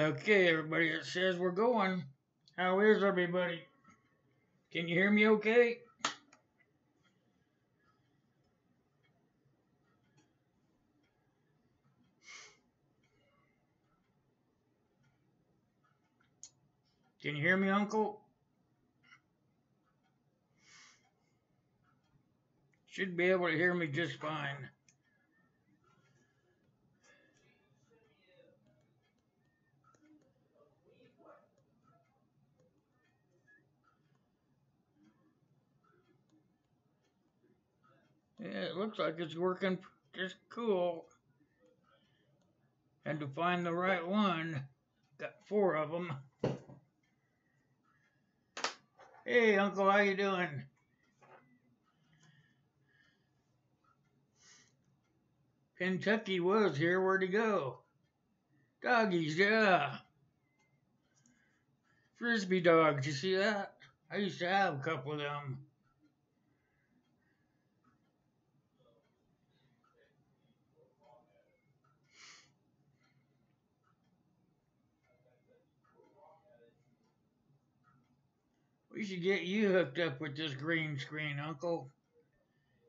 Okay, everybody, it says we're going. How is everybody? Can you hear me okay? Can you hear me, Uncle? Should be able to hear me just fine. Yeah, it looks like it's working just cool. Had to find the right one. Got 4 of them. Hey, Uncle, how you doing? Kentucky was here. Where'd he go? Doggies, yeah. Frisbee dogs, you see that? I used to have a couple of them. We should get you hooked up with this green screen, Uncle.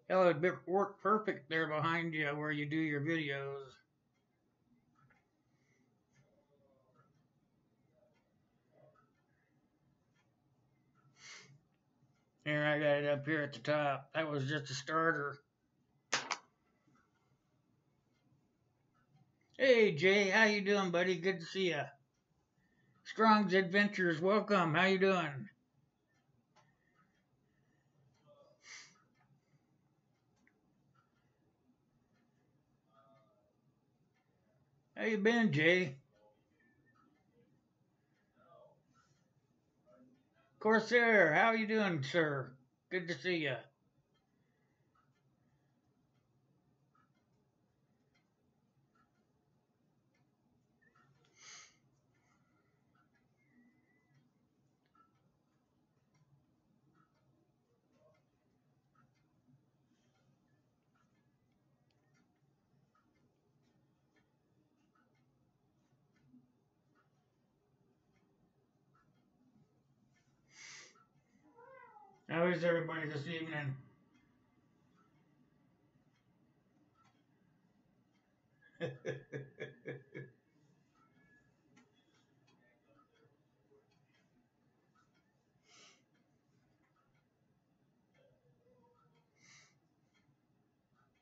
Hell, it'd work perfect there behind you where you do your videos. Here, I got it up here at the top. That was just a starter. Hey, Jay, how you doing, buddy? Good to see ya. Strong's Adventures, welcome. How you doing? How you been, Jay? Corsair, how you doing, sir? Good to see ya. How is everybody this evening?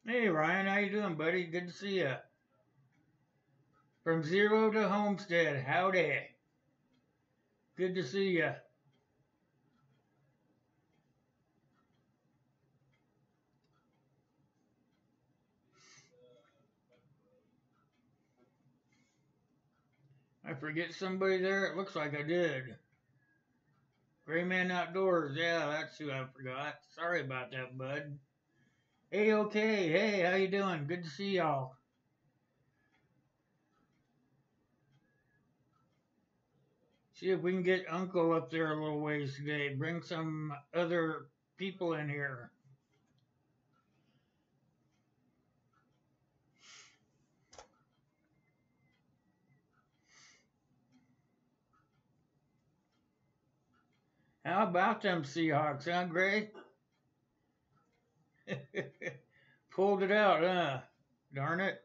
Hey, Ryan, how you doing, buddy? Good to see ya. From Zero to Homestead, howdy. Good to see ya. I forget somebody there? It looks like I did. Gray Man Outdoors, yeah, that's who I forgot. Sorry about that, bud. Hey, okay, hey, how you doing? Good to see y'all. See if we can get Uncle up there a little ways today. Bring some other people in here. How about them Seahawks, huh, Gray? Pulled it out, huh? Darn it.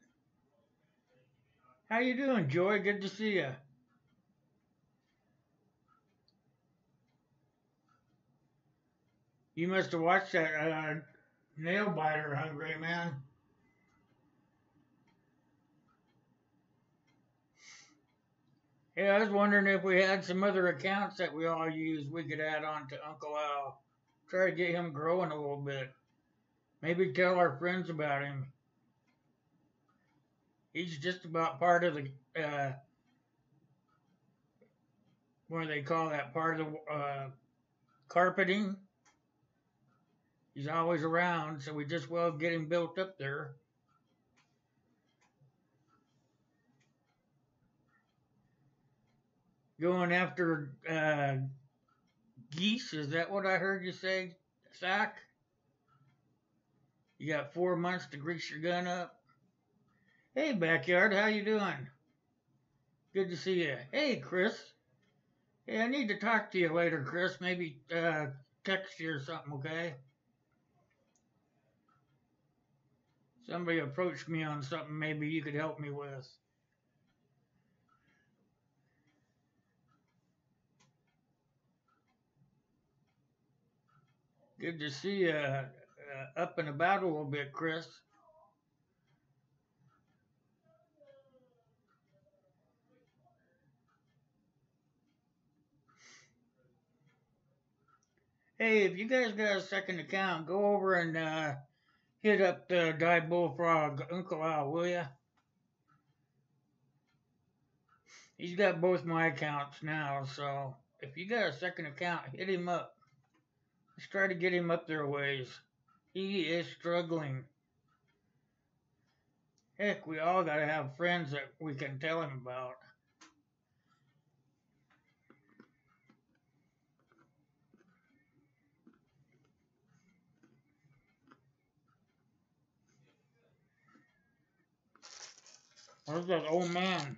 How you doing, Joy? Good to see you. You must have watched that nail biter, huh, Gray Man? Yeah, I was wondering if we had some other accounts that we all use we could add on to Uncle Al. Try to get him growing a little bit. Maybe tell our friends about him. He's just about part of the, what do they call that, part of the carpeting. He's always around, so we just well get him built up there. Going after geese, is that what I heard you say, Sack? You got 4 months to grease your gun up? Hey, Backyard, how you doing? Good to see you. Hey, Chris. Hey, I need to talk to you later, Chris. Maybe text you or something, okay? Somebody approached me on something maybe you could help me with. Good to see you up and about a little bit, Chris. Hey, if you guys got a second account, go over and hit up the Die Bullfrog Uncle Al, will ya? He's got both my accounts now, so if you got a second account, hit him up. Let's try to get him up there a ways. He is struggling. Heck, we all gotta have friends that we can tell him about. Where's that old man?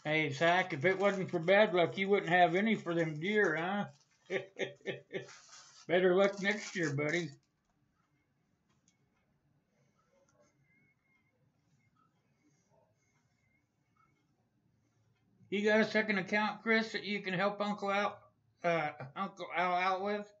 Hey, Zach, if it wasn't for bad luck, you wouldn't have any for them deer, huh? Better luck next year, buddy. You got a second account, Chris, that you can help Uncle Al out with?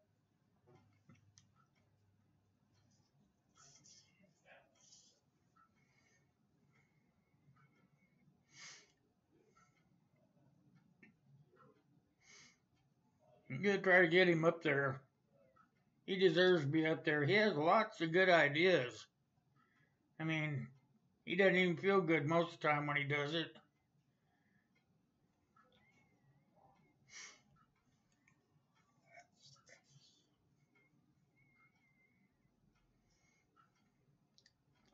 I'm gonna try to get him up there. He deserves to be up there. He has lots of good ideas. I mean, he doesn't even feel good most of the time when he does it.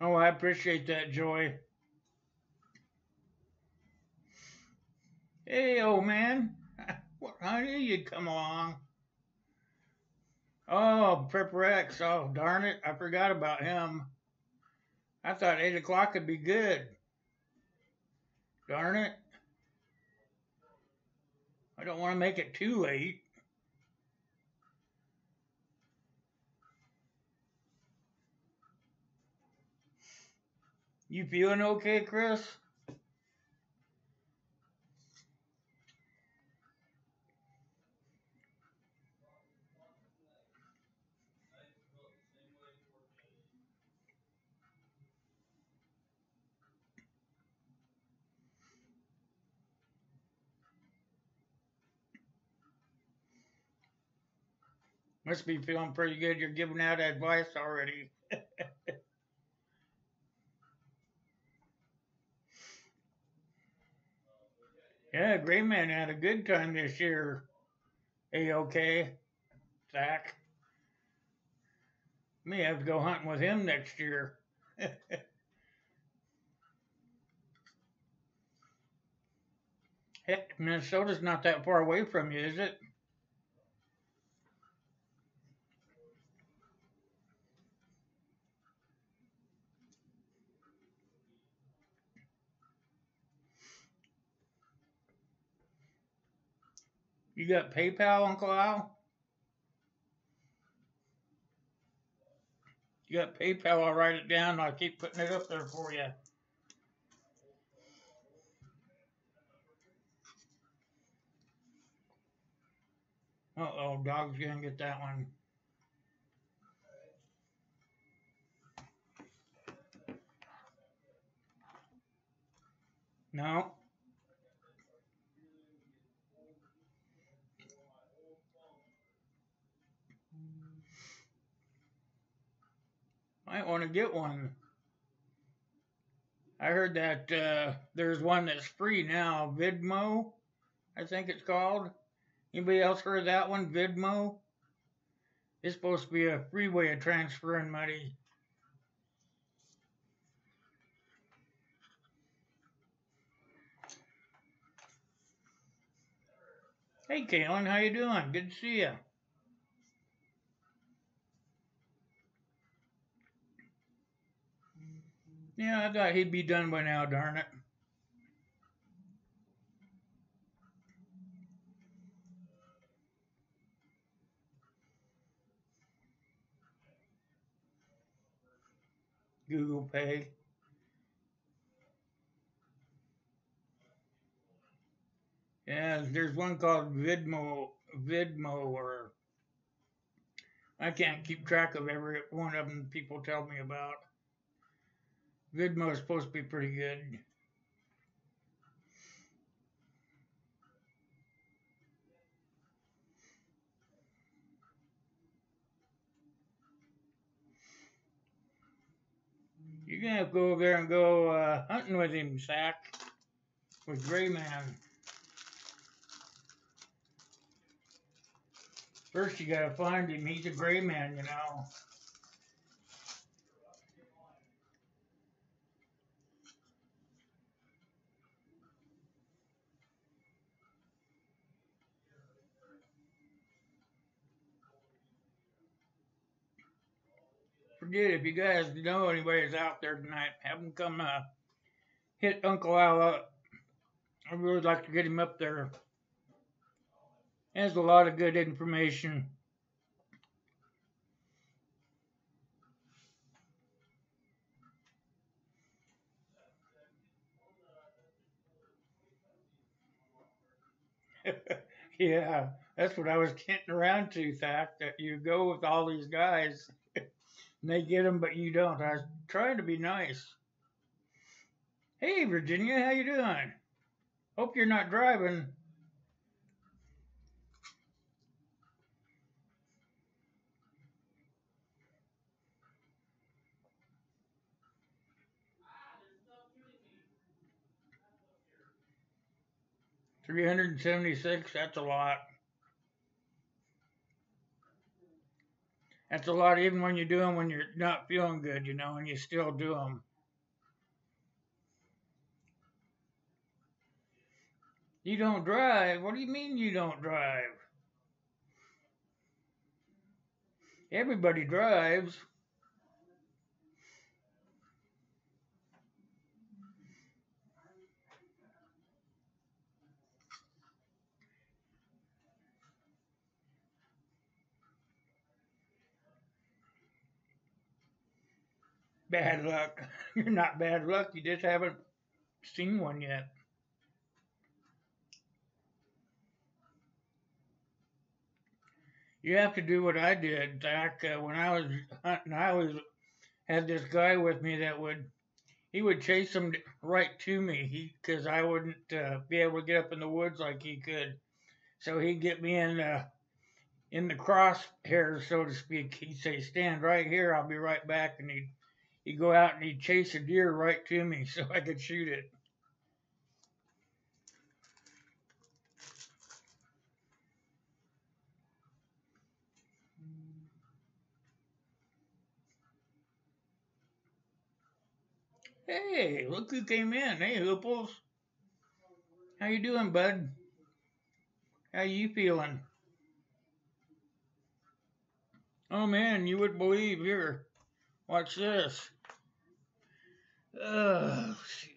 Oh, I appreciate that, Joy. Hey, old man. I knew you'd come along. Oh, Prepper X. Oh, darn it. I forgot about him. I thought 8 o'clock would be good. Darn it. I don't want to make it too late. You feeling okay, Chris? Must be feeling pretty good. You're giving out advice already. Yeah, Gray Man had a good time this year. A-OK, Zach. May have to go hunting with him next year. Heck, Minnesota's not that far away from you, is it? You got PayPal, Uncle Al? You got PayPal, I'll write it down. I'll keep putting it up there for you. Uh-oh, dog's gonna get that one. No. Might want to get one. I heard that there's one that's free now, Vidmo, I think it's called. Anybody else heard of that one, Vidmo? It's supposed to be a free way of transferring money. Hey, Kaylin, how you doing? Good to see you. Yeah, I thought he'd be done by now, darn it. Google Pay. Yeah, there's one called Vidmo, or I can't keep track of every one of them people tell me about. Vidmo is supposed to be pretty good. You're gonna have to go over there and go hunting with him, Sack, with Gray Man. First, you gotta find him. He's a Gray Man, you know. Forget if you guys know anybody's out there tonight, have them come hit Uncle Al up. I'd really like to get him up there. Has a lot of good information. Yeah, that's what I was getting around to, Thack, that you go with all these guys and they get them, but you don't. I was trying to be nice. Hey, Virginia, how you doing? Hope you're not driving. 376, that's a lot. That's a lot even when you do them when you're not feeling good, you know, and you still do them. You don't drive? What do you mean you don't drive? Everybody drives. Bad luck. You're not bad luck, you just haven't seen one yet. You have to do what I did, Zach. When I was hunting, I always had this guy with me that he would chase them right to me because I wouldn't be able to get up in the woods like he could. So he'd get me in the crosshairs, so to speak. He'd say, "Stand right here, I'll be right back," and he'd go out and he'd chase a deer right to me so I could shoot it. Hey, look who came in. Hey, Hooples. How you doing, bud? How you feeling? Oh man, you wouldn't believe. Here, watch this.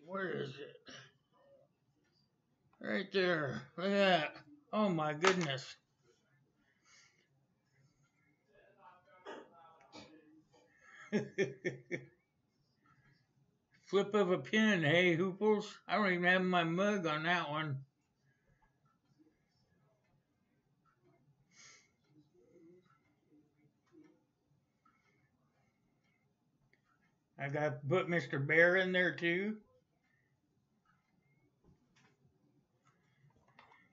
Where is it? Right there. Look at that. Oh my goodness. Flip of a pin, hey Hooples. I don't even have my mug on that one. I got to put Mr. Bear in there too.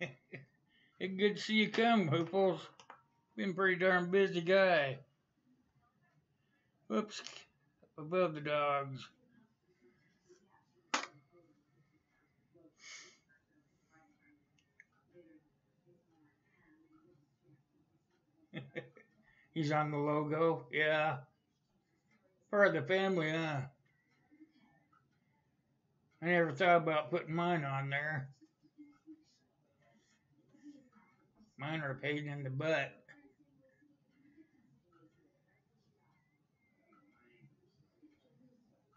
It's good to see you come, Hooples. Been a pretty darn busy guy. Whoops, above the dogs. He's on the logo, yeah. Part of the family, huh? I never thought about putting mine on there. Mine are a pain in the butt.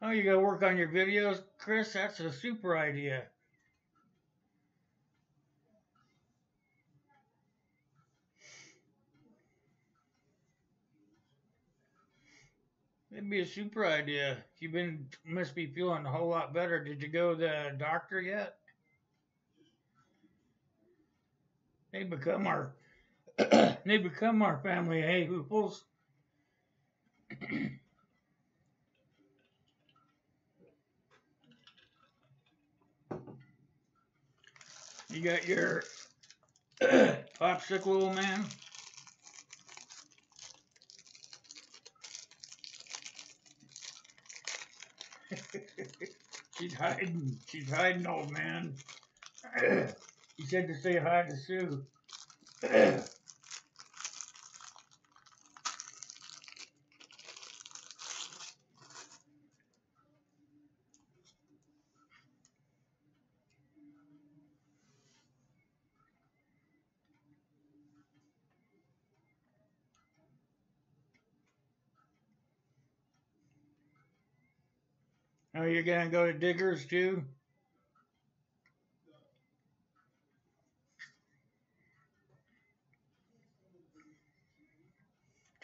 Oh, you gotta work on your videos, Chris? That's a super idea. That'd be a super idea. Must be feeling a whole lot better. Did you go to the doctor yet? They become our they become our family. Hey, who pulls? You got your popsicle, old man. She's hiding. She's hiding, old man. He said to say hi to Sue. Oh, you're gonna go to Diggers too?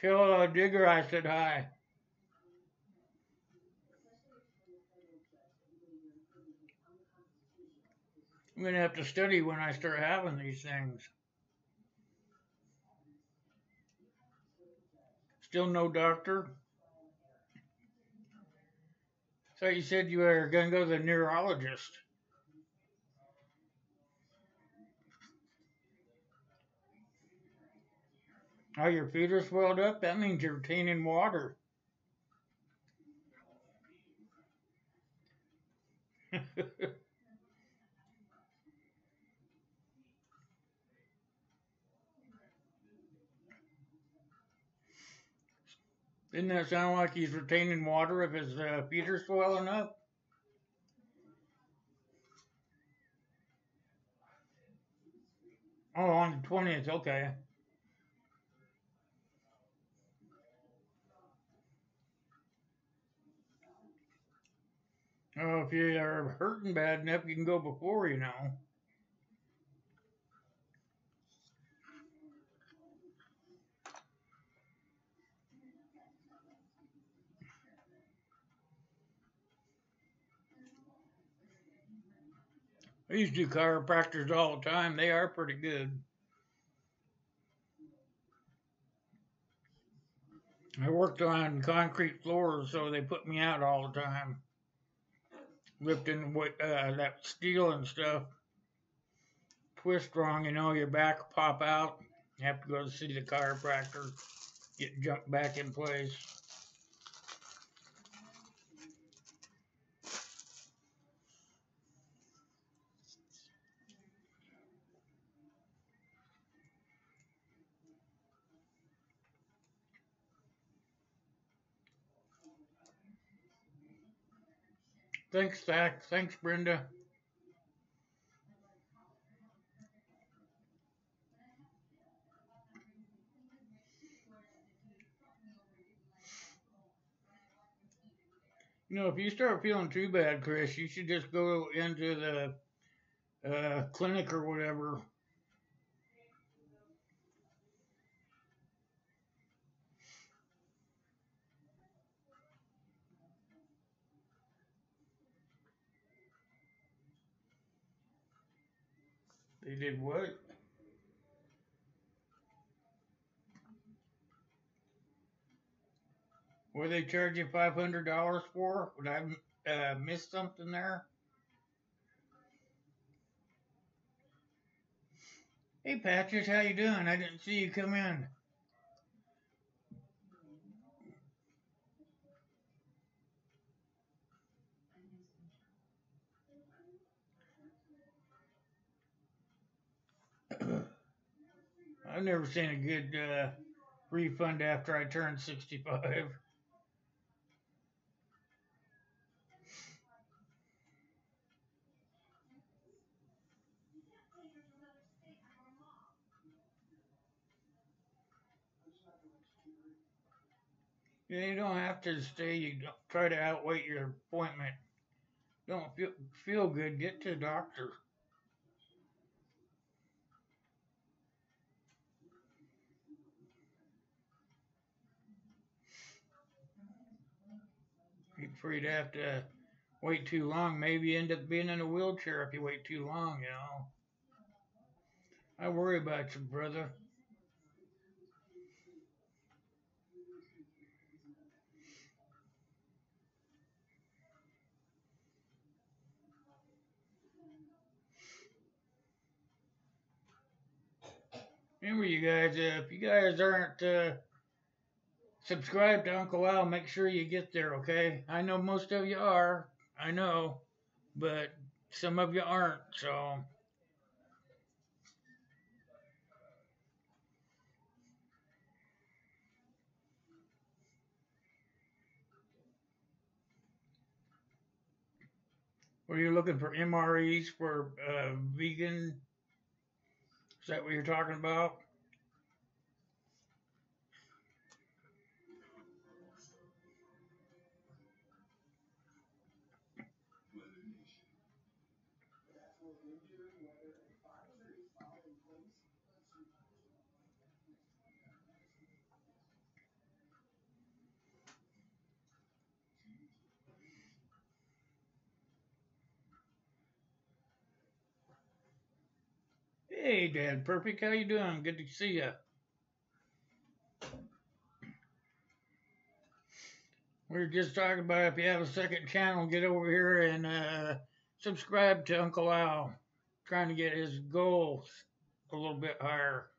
Tell Digger I said hi. I'm gonna have to study when I start having these things. Still no doctor? So you said you were gonna go to the neurologist. Oh, your feet are swelled up? That means you're retaining water. Didn't that sound like he's retaining water if his feet are swelling up? Oh, on the 20th, okay. Oh, if you are hurting bad enough, you can go before, you know. I used to do chiropractors all the time. They are pretty good. I worked on concrete floors, so they put me out all the time, lifting that steel and stuff. Twist wrong, you know, your back will pop out. You have to go to see the chiropractor, get jumped back in place. Thanks, Zach. Thanks, Brenda. You know, if you start feeling too bad, Chris, you should just go into the clinic or whatever. They did what? What they charge you $500 for? Would I miss something there? Hey, Patches, how you doing? I didn't see you come in. I've never seen a good refund after I turned 65. You don't have to stay. You don't try to outwait your appointment. Don't feel good. Get to the doctor. You're afraid to have to wait too long. Maybe you end up being in a wheelchair if you wait too long. You know. I worry about you, brother. Remember, you guys. If you guys aren't subscribed to Uncle Al, make sure you get there. Okay. I know most of you are. I know, but some of you aren't. So. Were you looking for MREs for vegan? Is that what you're talking about? Hey, Dad Perfect, how you doing? Good to see you. We were just talking about if you have a second channel, get over here and subscribe to Uncle Al. Trying to get his goals a little bit higher.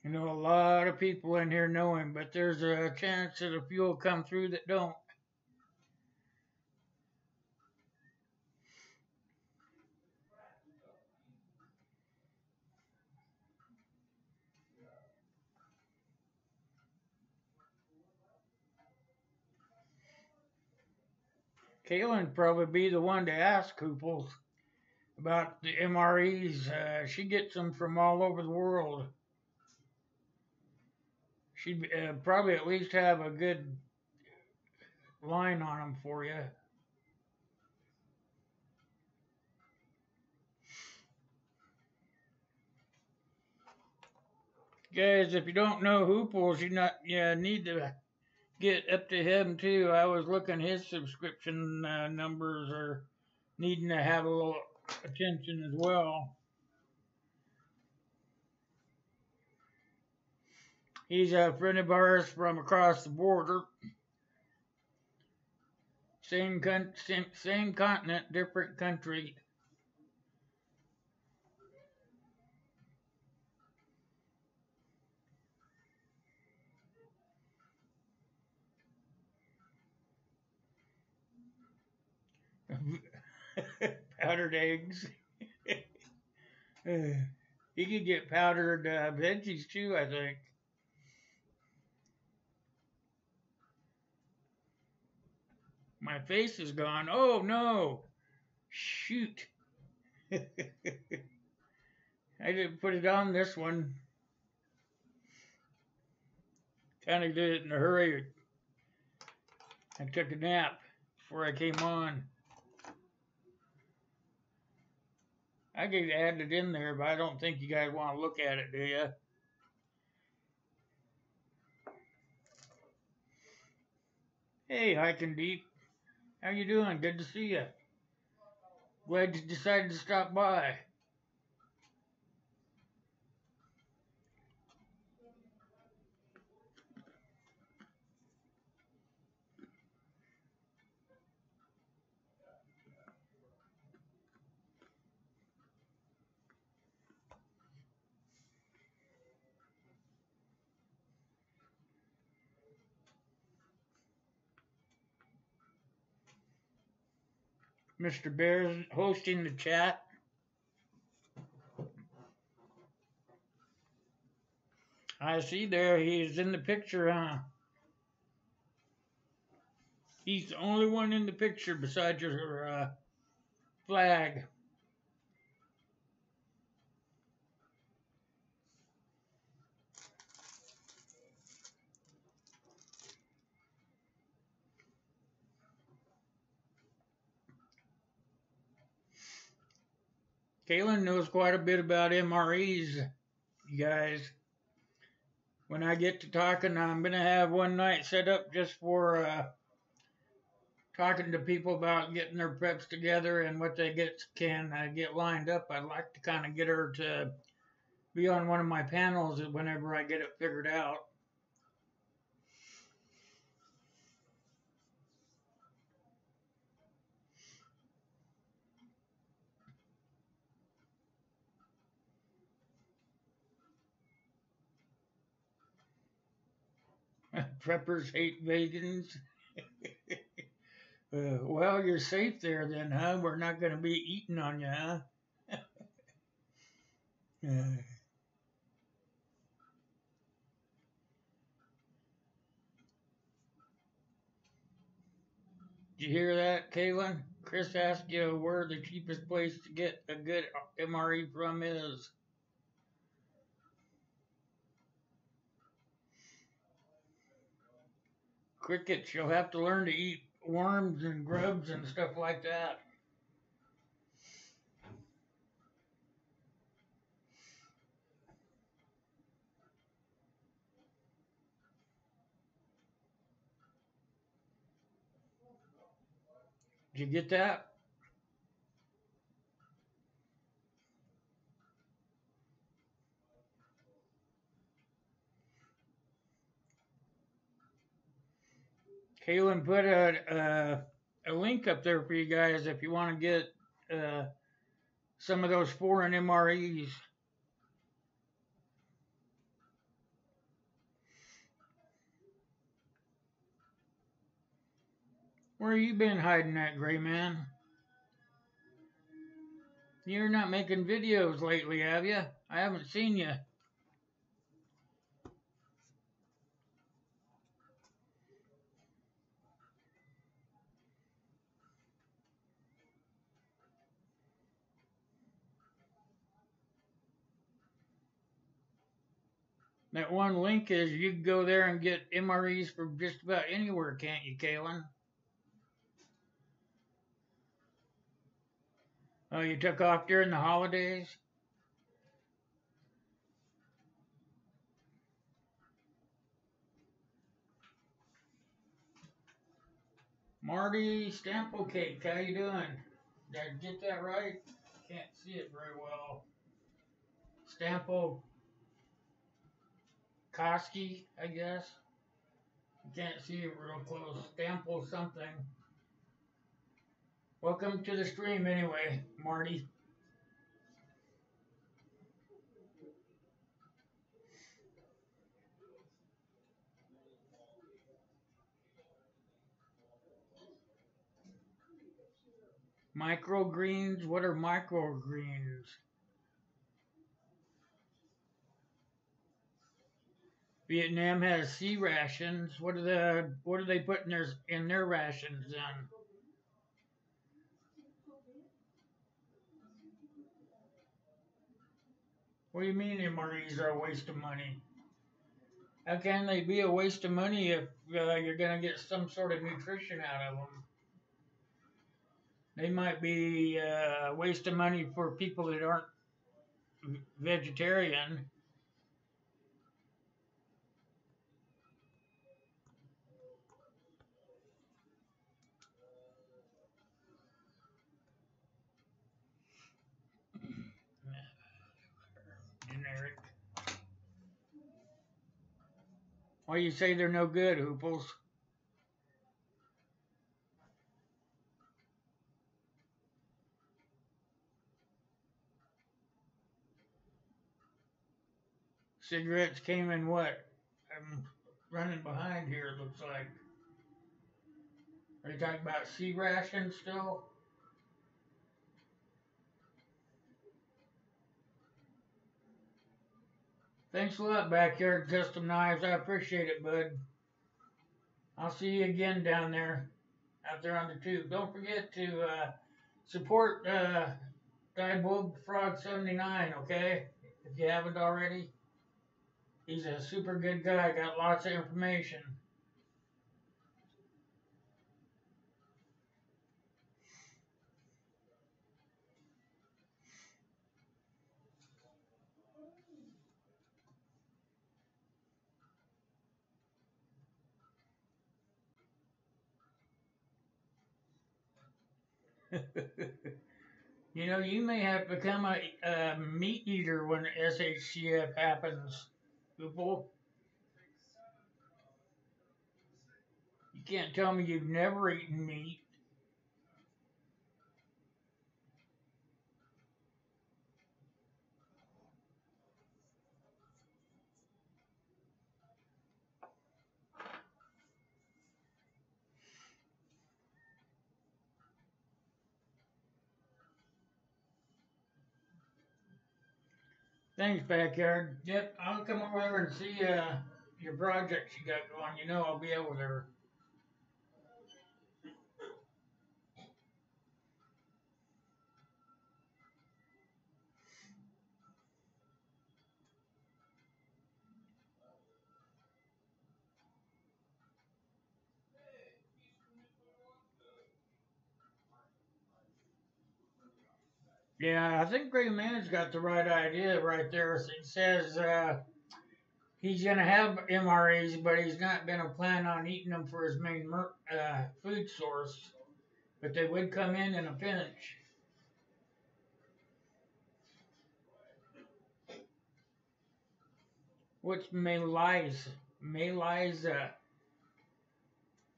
You know, a lot of people in here know him, but there's a chance that a few will come through that don't. Kaylin probably be the one to ask Kooples about the MREs. She gets them from all over the world. She'd probably at least have a good line on them for you. Guys, if you don't know Hooples, you need to get up to him too. I was looking his subscription numbers are needing to have a little attention as well. He's a friend of ours from across the border. Same continent, different country. Powdered eggs. You could get powdered veggies too, I think. My face is gone. Oh no! Shoot. I didn't put it on this one. Kind of did it in a hurry. I took a nap before I came on. I could add it in there, but I don't think you guys want to look at it, do you? Hey, Hiking Deep. How you doing? Good to see you. Glad you decided to stop by. Mr. Bear's hosting the chat. I see there he's in the picture, huh? He's the only one in the picture besides your flag. Kaylin knows quite a bit about MREs, you guys. When I get to talking, I'm going to have one night set up just for talking to people about getting their preps together and what they can get lined up. I'd like to kind of get her to be on one of my panels whenever I get it figured out. Preppers hate vegans. Well, you're safe there then, huh? We're not going to be eating on you, huh? Did you hear that, Kaylin? Chris asked you where the cheapest place to get a good MRE from is. Crickets, you'll have to learn to eat worms and grubs and stuff like that. Did you get that? Kaylin put a link up there for you guys if you want to get some of those foreign MREs. Where you been hiding at, Gray Man? You're not making videos lately, have you? I haven't seen you. That one link is you can go there and get MREs from just about anywhere, can't you, Kaylin? Oh, you took off during the holidays? Marty Stample Cake, how you doing? Did I get that right? Can't see it very well. Stample Koski, I guess. You can't see it real close. Stample something. Welcome to the stream anyway, Marty. Microgreens? What are microgreens? Vietnam has sea rations. What do they put in their rations then? What do you mean MREs are a waste of money? How can they be a waste of money if you're going to get some sort of nutrition out of them? They might be a waste of money for people that aren't vegetarian. Generic. Why you say they're no good, Hooples? Cigarettes came in what? I'm running behind here, it looks like. Are you talking about sea rations still? Thanks a lot, Backyard Custom Knives. I appreciate it, bud. I'll see you again down there, out there on the tube. Don't forget to support Diebulb Frog 79, okay? If you haven't already. He's a super good guy, got lots of information. You know, you may have to become a meat eater when SHCF happens, people. You can't tell me you've never eaten meat. Thanks, backyard. Yep, I'll come over there and see your projects you got going. You know I'll be over there. Yeah, I think Gray Man's got the right idea right there. It says he's going to have MREs, but he's not going to plan on eating them for his main food source. But they would come in a pinch. What's Maylise? Maylise,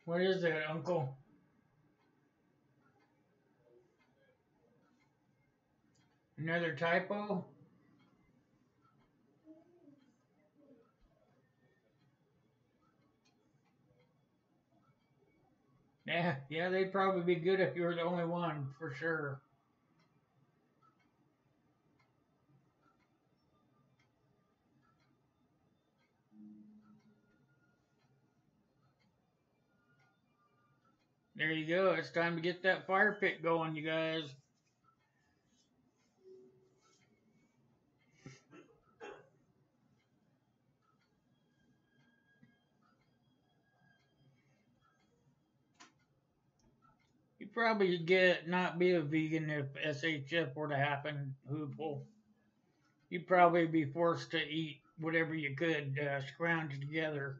what is that, Uncle? Another typo? Yeah, they'd probably be good if you were the only one, for sure. There you go. It's time to get that fire pit going, you guys. You'd probably not be a vegan if SHF were to happen, Hoople. You'd probably be forced to eat whatever you could scrounge together.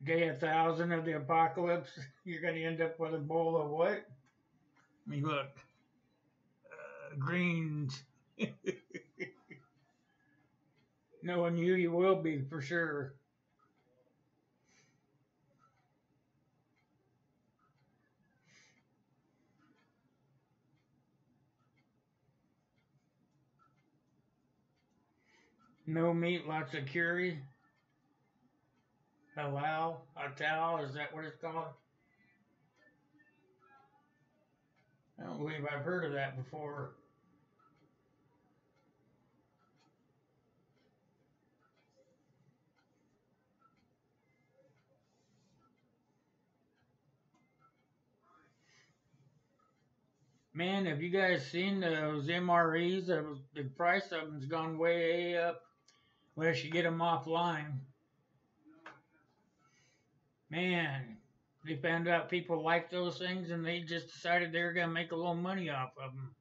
Day 1,000 of the apocalypse, you're going to end up with a bowl of what? Let me look. Greens. Knowing you, you will be for sure. No meat, lots of curry. Halal, atal, is that what it's called? I don't believe I've heard of that before. Man, have you guys seen those MREs? The price of them's gone way up unless you get them offline. Man, they found out people like those things and they just decided they were going to make a little money off of them.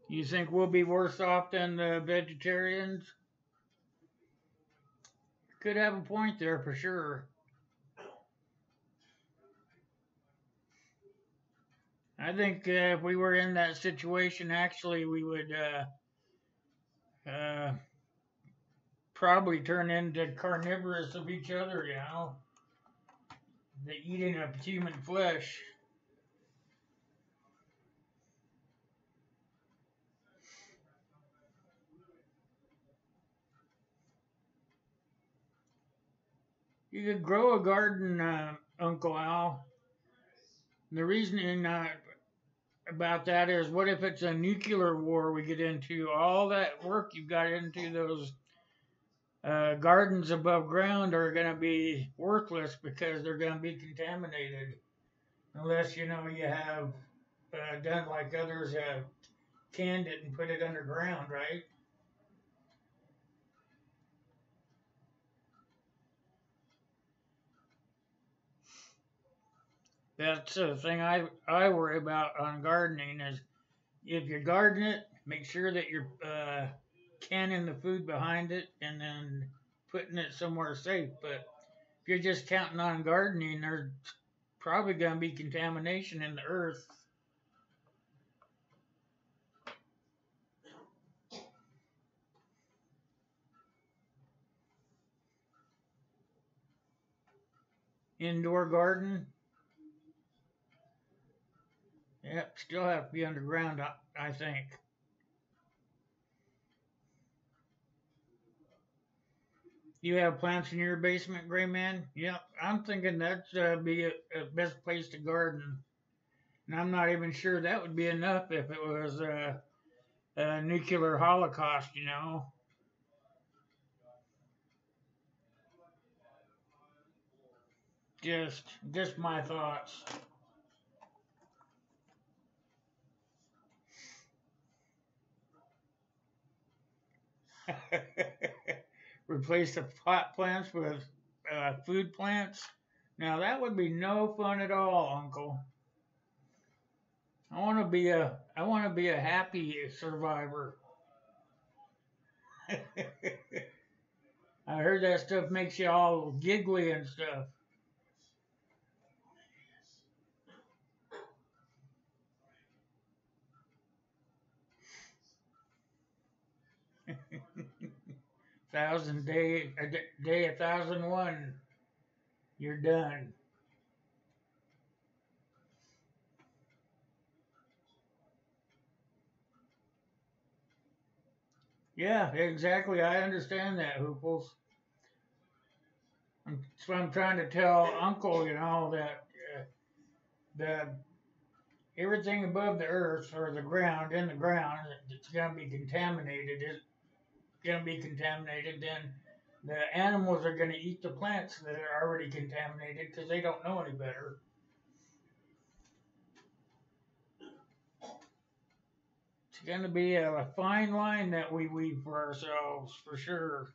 You think we'll be worse off than the vegetarians? Could have a point there for sure. I think if we were in that situation, actually, we would probably turn into carnivorous of each other, you know? The eating of human flesh. You could grow a garden, Uncle Al. The reason about that is, what if it's a nuclear war we get into? All that work you've got into those gardens above ground are going to be worthless because they're going to be contaminated. Unless, you know, you have done like others have, canned it and put it underground, right? That's the thing I worry about on gardening is, if you garden it, make sure that you're canning the food behind it and then putting it somewhere safe. But if you're just counting on gardening, there's probably going to be contamination in the earth. Indoor garden, yep, still have to be underground, I think. You have plants in your basement, Gray Man? Yep, I'm thinking that'd be a best place to garden. And I'm not even sure that would be enough if it was a nuclear holocaust, you know. Just my thoughts. Replace the pot plants with food plants. Now that would be no fun at all, Uncle. I want to be a happy survivor. I heard that stuff makes you all giggly and stuff. Day 1001, you're done. Yeah, exactly. I understand that, Hooples. That's what I'm trying to tell Uncle, you know, that the everything above the earth or the ground, in the ground, it's going to be contaminated. It's going to be contaminated. Then the animals are going to eat the plants that are already contaminated because they don't know any better. It's going to be a fine line that we weave for ourselves, for sure.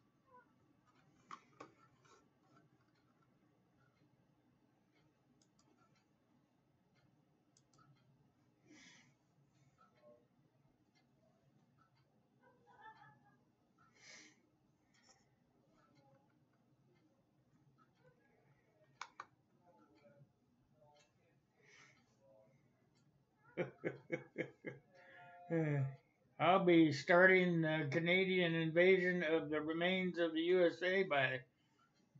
I'll be starting the Canadian invasion of the remains of the USA by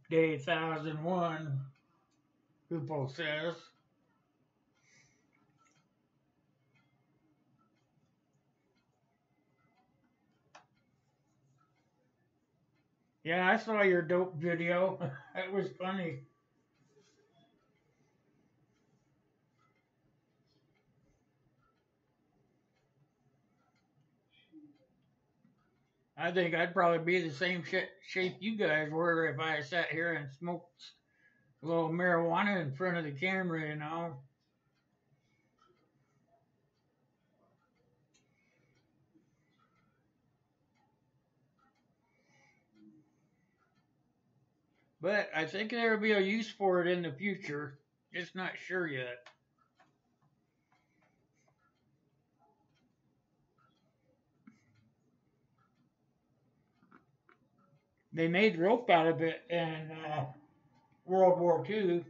day 1001, Hoople says. Yeah, I saw your dope video. That was funny. I think I'd probably be the same shape you guys were if I sat here and smoked a little marijuana in front of the camera, you know. But I think there'll be a use for it in the future. Just not sure yet. They made rope out of it in World War II.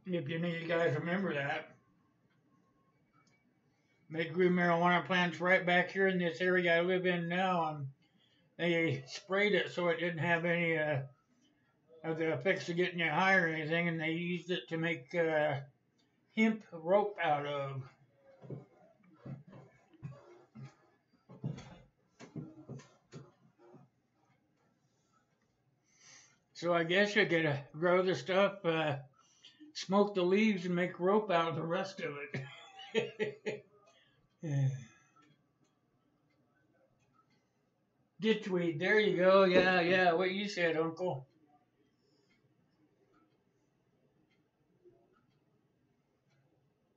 If any of you guys remember that. They grew marijuana plants right back here in this area I live in now, and they sprayed it so it didn't have any of the effects of getting you high or anything, and they used it to make hemp rope out of. So I guess you could grow the stuff, smoke the leaves, and make rope out of the rest of it. Ditchweed, there you go. Yeah, yeah, what you said, Uncle.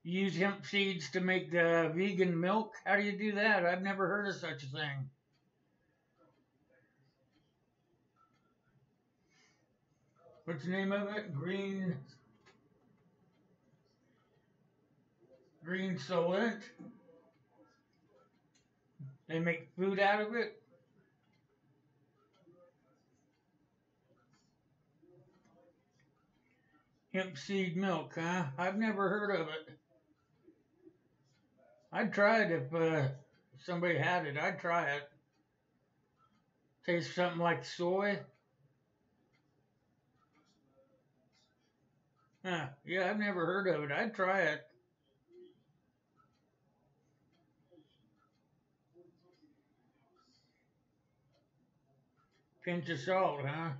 You use hemp seeds to make the vegan milk? How do you do that? I've never heard of such a thing. What's the name of it? Green Solent. They make food out of it? Hemp seed milk, huh? I've never heard of it. I'd try it if somebody had it. I'd try it. Tastes something like soy. Huh. Yeah, I've never heard of it. I'd try it. Pinch of salt, huh?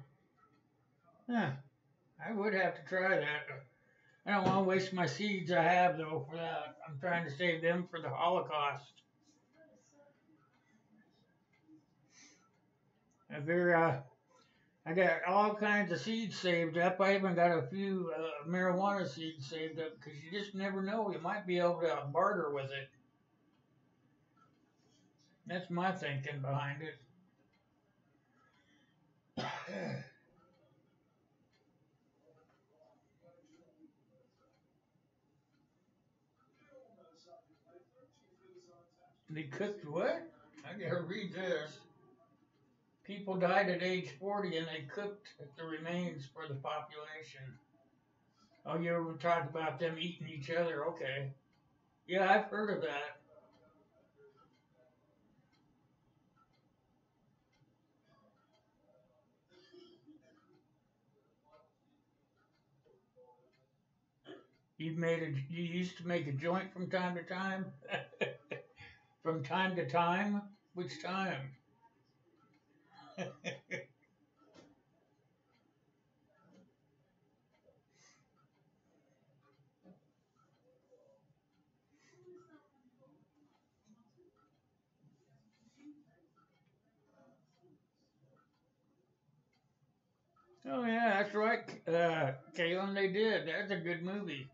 Huh. I would have to try that. I don't want to waste my seeds I have, though, for that. I'm trying to save them for the Holocaust. I got all kinds of seeds saved up. I even got a few marijuana seeds saved up because you just never know. You might be able to barter with it. That's my thinking behind it. They cooked what? I gotta read this. People died at age 40 and they cooked the remains for the population. Oh, you ever talked about them eating each other? Okay. Yeah, I've heard of that. You used to make a joint from time to time? From time to time? Which time? Oh yeah, that's right. Kalen, they did. That's a good movie.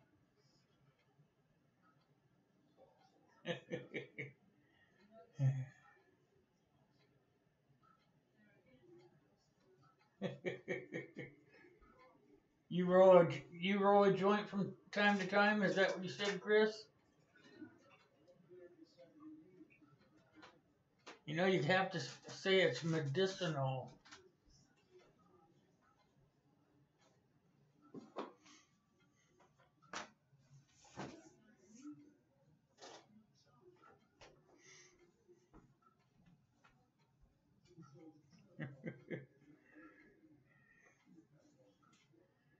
You roll a joint from time to time. Is that what you said, Chris? You know, you have to say it's medicinal.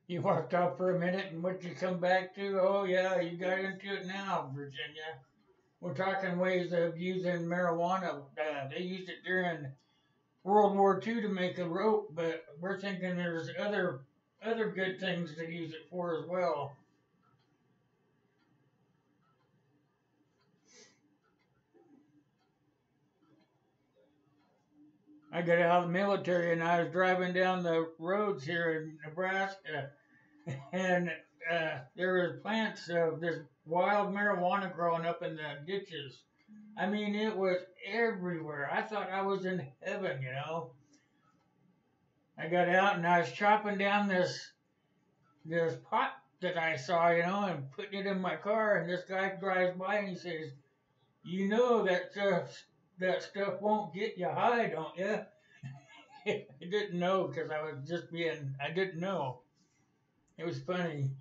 You walked off for a minute, and what you come back to? Oh yeah, you got into it now, Virginia. We're talking ways of using marijuana. They used it during World War II to make a rope, but we're thinking there's other good things to use it for as well. I got out of the military and I was driving down the roads here in Nebraska, and there were plants of this wild marijuana growing up in the ditches. I mean, it was everywhere. I thought I was in heaven, you know. I got out and I was chopping down this pot that I saw, you know, and putting it in my car. And this guy drives by and he says, "You know that stuff won't get you high, don't you?" I didn't know because I didn't know. It was funny.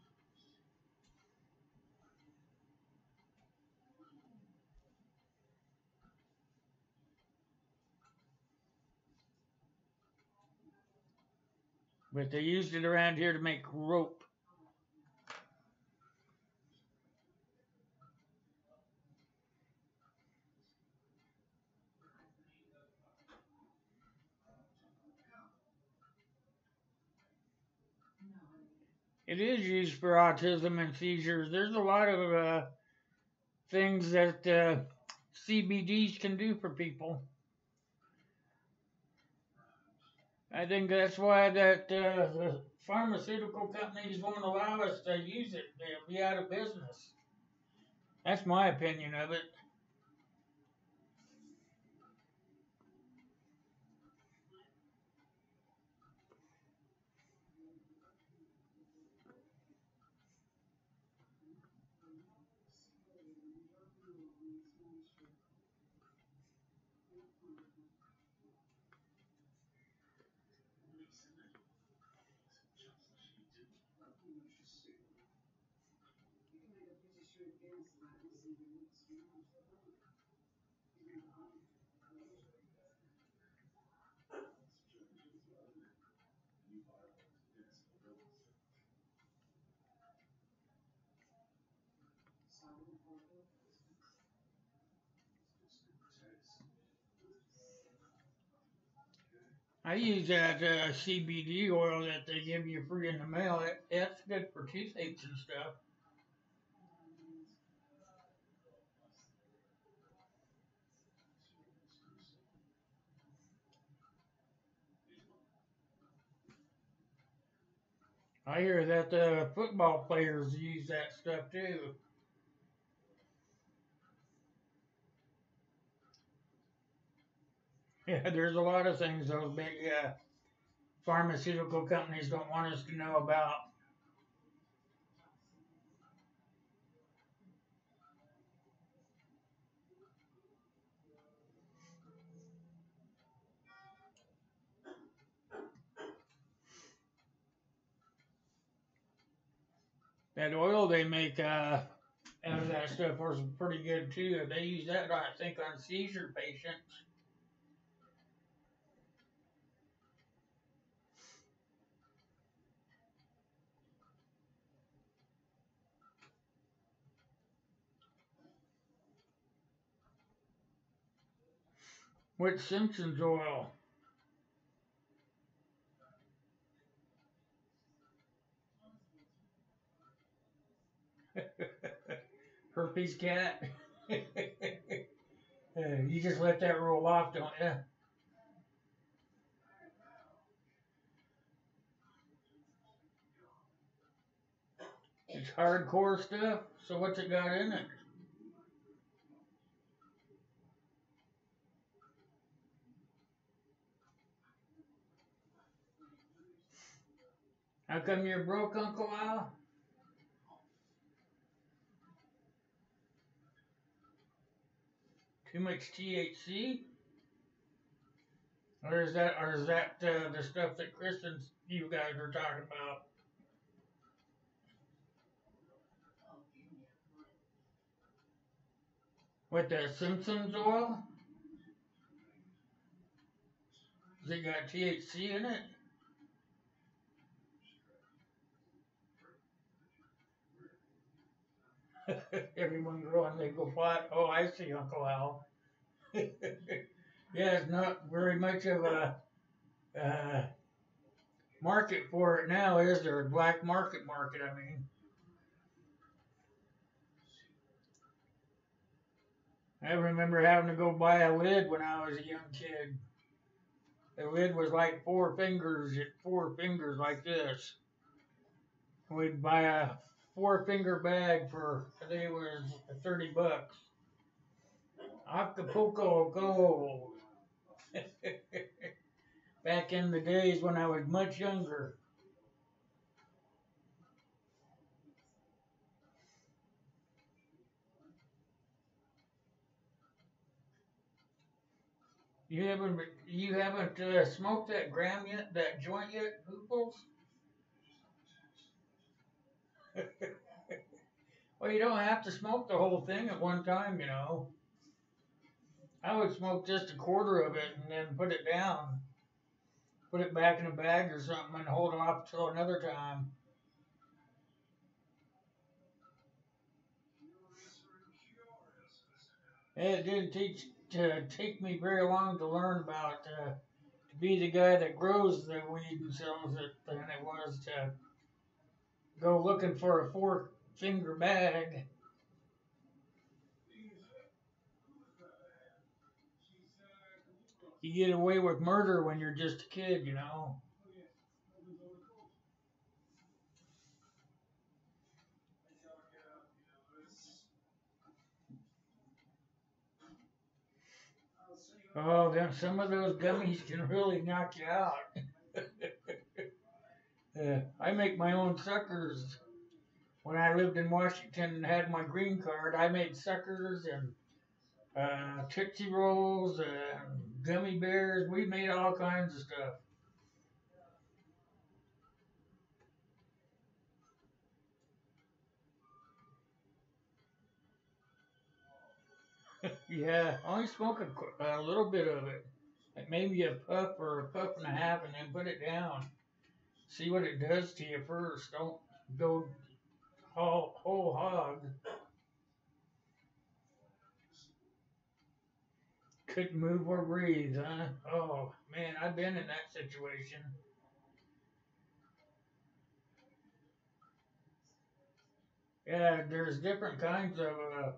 But they used it around here to make rope. It is used for autism and seizures. There's a lot of things that CBDs can do for people. I think that's why that the pharmaceutical companies won't allow us to use it. They'll be out of business. That's my opinion of it. I use that CBD oil that they give you free in the mail. That's good for toothaches and stuff. I hear that football players use that stuff too. Yeah, there's a lot of things those big pharmaceutical companies don't want us to know about. That oil they make out of that stuff was pretty good too. They use that, I think, on seizure patients. With Simpson's oil. Herpes cat. You just let that roll off, don't you? It's hardcore stuff. So what's it got in it? How come you're broke, Uncle Al? Too much THC? Or is that the stuff that Chris and you guys are talking about? With that Simpson's oil? Has it got THC in it? Everyone growing, they go, what? Oh, I see, Uncle Al. Yeah, it's not very much of a market for it now, is there? A black market, I mean. I remember having to go buy a lid when I was a young kid. The lid was like four fingers like this. We'd buy a 4-finger bag for, I think it was $30. Acapulco Gold. Back in the days when I was much younger. You haven't smoked that gram yet, that joint yet, Hooples? Well, you don't have to smoke the whole thing at one time, you know. I would smoke just a quarter of it and then put it down. Put it back in a bag or something and hold off till another time. It didn't take me very long to learn about to be the guy that grows the weed and sells it than it was to go looking for a 4-finger bag. You get away with murder when you're just a kid, you know. Oh, then some of those gummies can really knock you out. I make my own suckers. When I lived in Washington and had my green card, I made suckers and Tootsie Rolls and gummy bears. We made all kinds of stuff. Yeah, only smoke a little bit of it. Like maybe a puff or a puff and a half and then put it down. See what it does to you first. Don't go whole hog. Couldn't move or breathe, huh? Oh, man, I've been in that situation. Yeah, there's different kinds of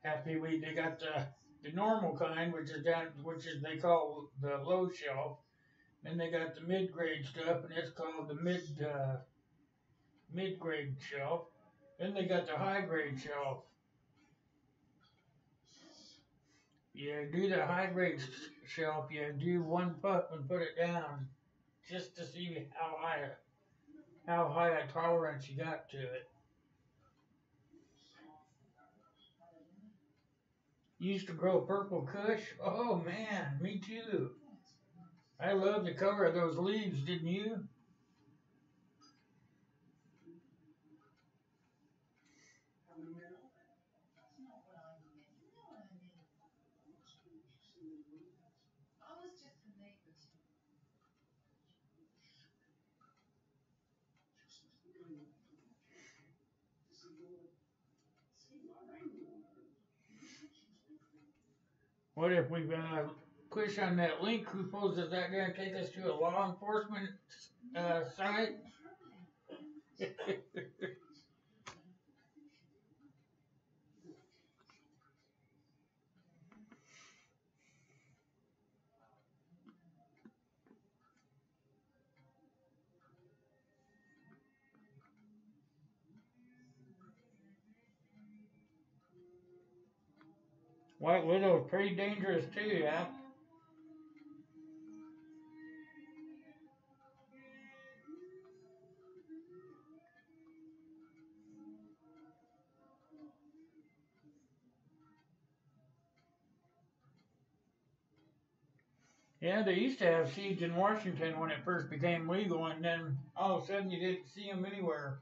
happy weed. They got the normal kind, which is they call the low shelf. Then they got the mid grade stuff, and it's called the mid grade shelf. Then they got the high grade shelf. You do the high grade shelf. You do one puff and put it down, just to see how high a tolerance you got to it. Used to grow purple kush. Oh man, me too. I love the color of those leaves, didn't you? What if we push on that link? Who knows, is that going to take us to a law enforcement site? White Widow's pretty dangerous too, yeah. Yeah, they used to have seeds in Washington when it first became legal, and then all of a sudden you didn't see them anywhere.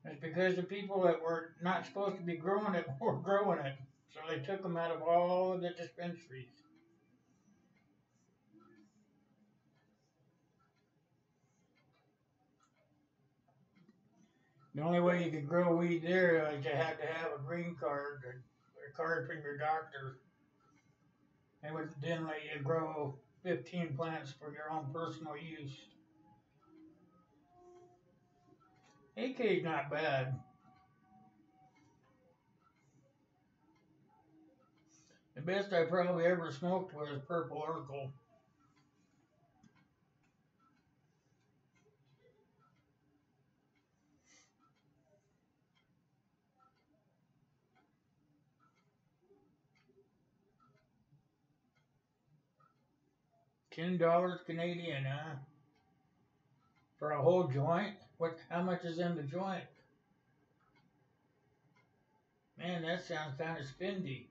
It's because the people that were not supposed to be growing it were growing it. So they took them out of all of the dispensaries. The only way you could grow weed there is you had to have a green card or a card from your doctor. They would then let you grow 15 plants for your own personal use. AK's not bad. The best I probably ever smoked was Purple Urkel. $10 Canadian, huh? For a whole joint? What? How much is in the joint? Man, that sounds kind of spendy.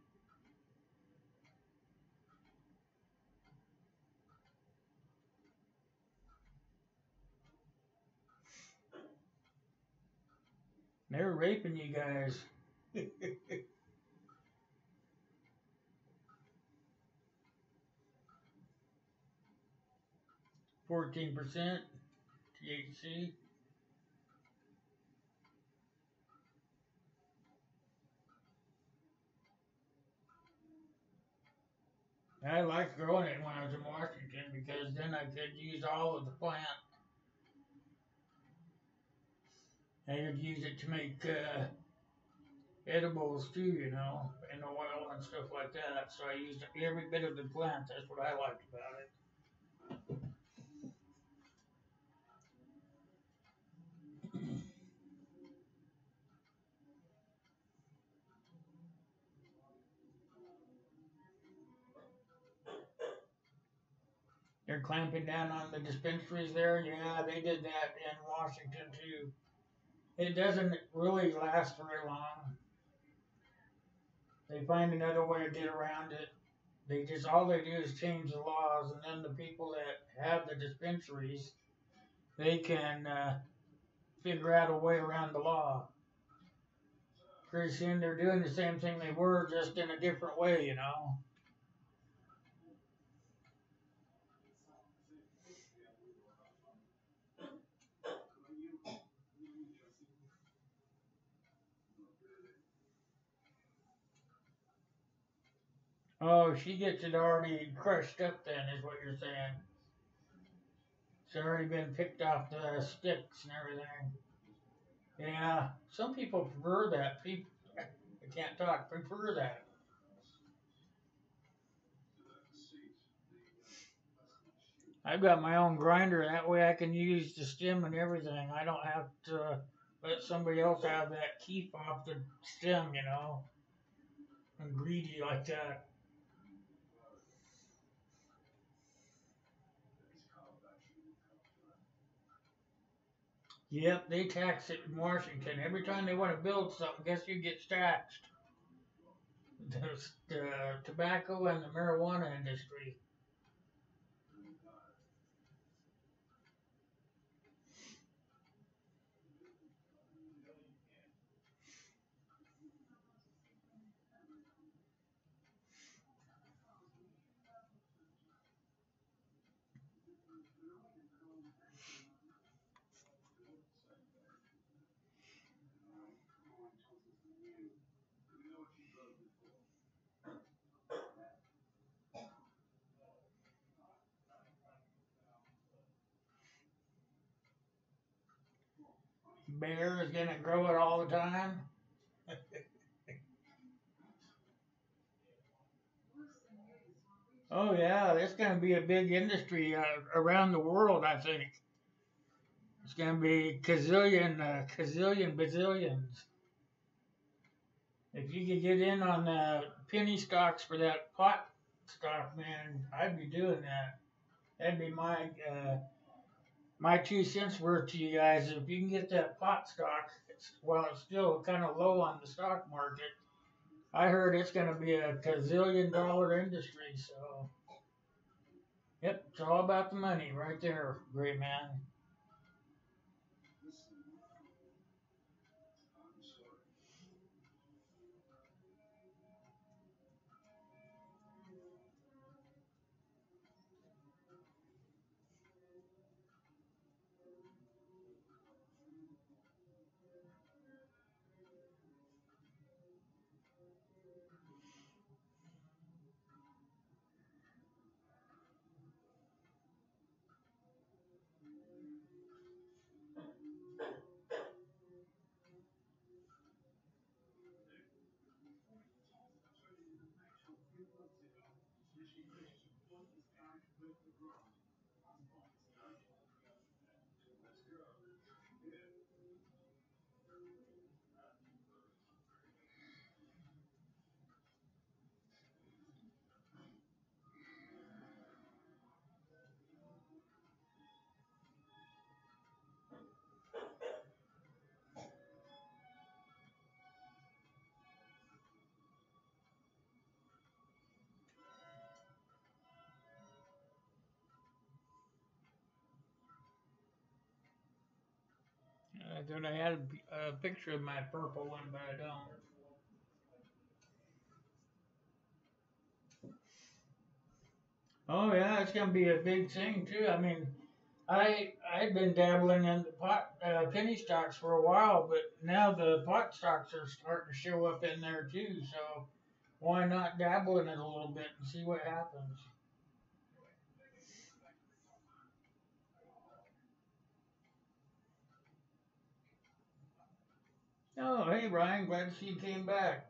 They're raping you guys. 14% THC. I liked growing it when I was in Washington because then I could use all of the plant. They would use it to make edibles too, you know, and oil and stuff like that. So I used every bit of the plant. That's what I liked about it. They're clamping down on the dispensaries there. Yeah, they did that in Washington too. It doesn't really last very long. They find another way to get around it. They just all they do is change the laws, and then the people that have the dispensaries, they can figure out a way around the law. Pretty soon they're doing the same thing they were, just in a different way, you know. Oh, she gets it already crushed up then, is what you're saying. It's already been picked off the sticks and everything. Yeah, some people prefer that. People, I can't talk, prefer that. I've got my own grinder. That way I can use the stem and everything. I don't have to let somebody else have that keep off the stem, you know. I'm greedy like that. Yep, they tax it in Washington. Every time they want to build something, guess who gets taxed? The tobacco and the marijuana industry. Bear is gonna grow it all the time. Oh yeah, it's gonna be a big industry around the world. I think it's gonna be bazillions. If you could get in on the penny stocks for that pot stock, man, I'd be doing that. That'd be my 2 cents worth to you guys. If you can get that pot stock, while it's still kind of low on the stock market, I heard it's going to be a gazillion-dollar industry. So, yep, it's all about the money right there, great man. I thought I had a picture of my purple one, but I don't. Oh yeah, it's gonna be a big thing too. I mean, I'd been dabbling in the pot penny stocks for a while, but now the pot stocks are starting to show up in there too. So why not dabble in it a little bit and see what happens? hey Ryan, glad to see you came back.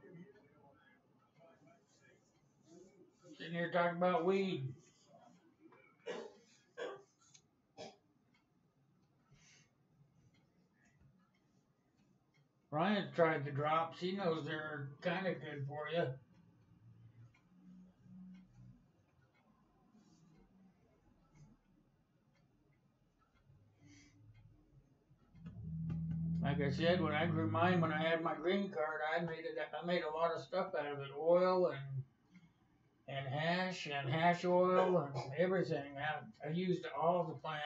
Sitting here talking about weed. Ryan's tried the drops. He knows they're kind of good for you. Like I said, when I grew mine, when I had my green card, I made a lot of stuff out of it, oil and hash oil and everything. I used all the plant.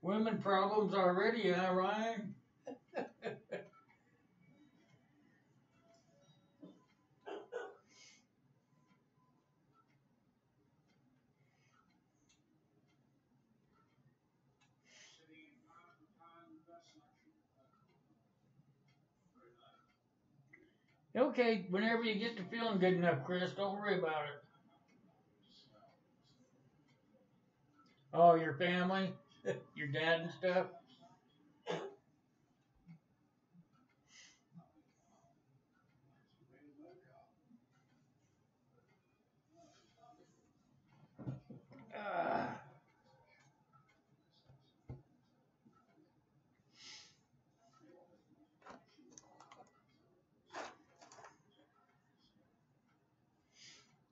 Women problems already, huh, Ryan? Okay, whenever you get to feeling good enough, Chris, don't worry about it. Oh, your family, your dad and stuff. Ah.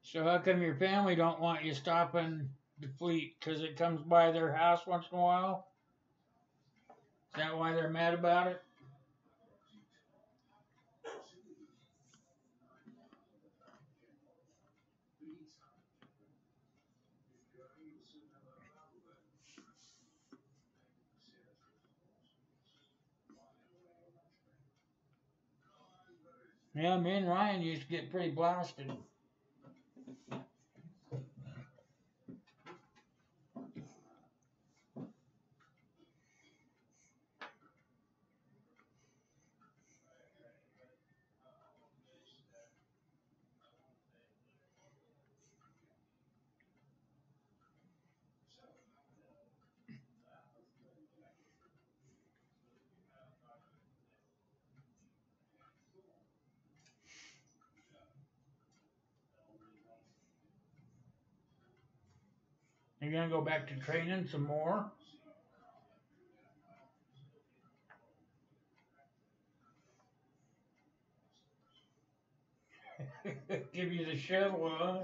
So how come your family don't want you stopping the fleet? Because it comes by their house once in a while? Is that why they're mad about it? Yeah, me and Ryan used to get pretty blasted. You're gonna go back to training some more? Give you the shovel, huh?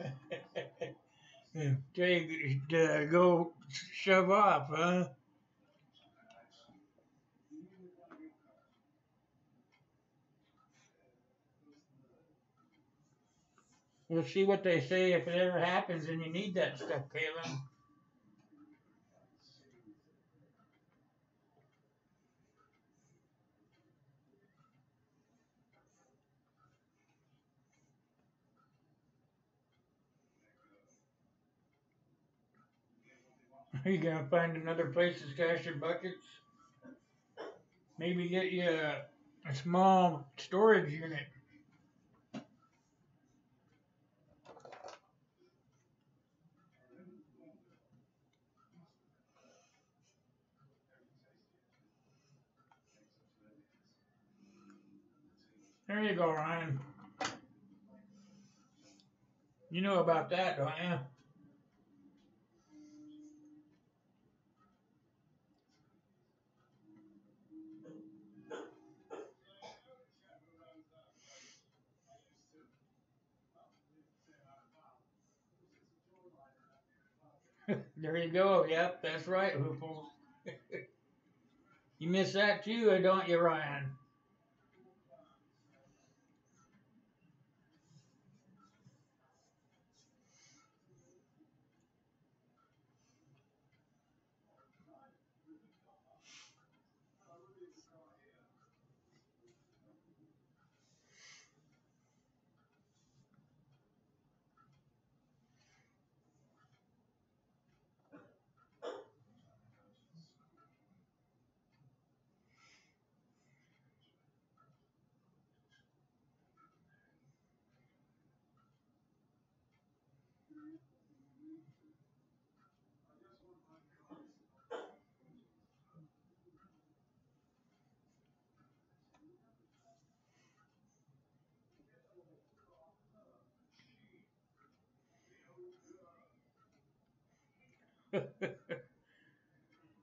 Tell you to go shove off, huh? We'll see what they say if it ever happens and you need that stuff, Caitlin. Are you gonna find another place to stash your buckets? Maybe get you a small storage unit. There you go, Ryan. You know about that, don't you? There you go. Yep, that's right, Hooples. You miss that too, don't you, Ryan?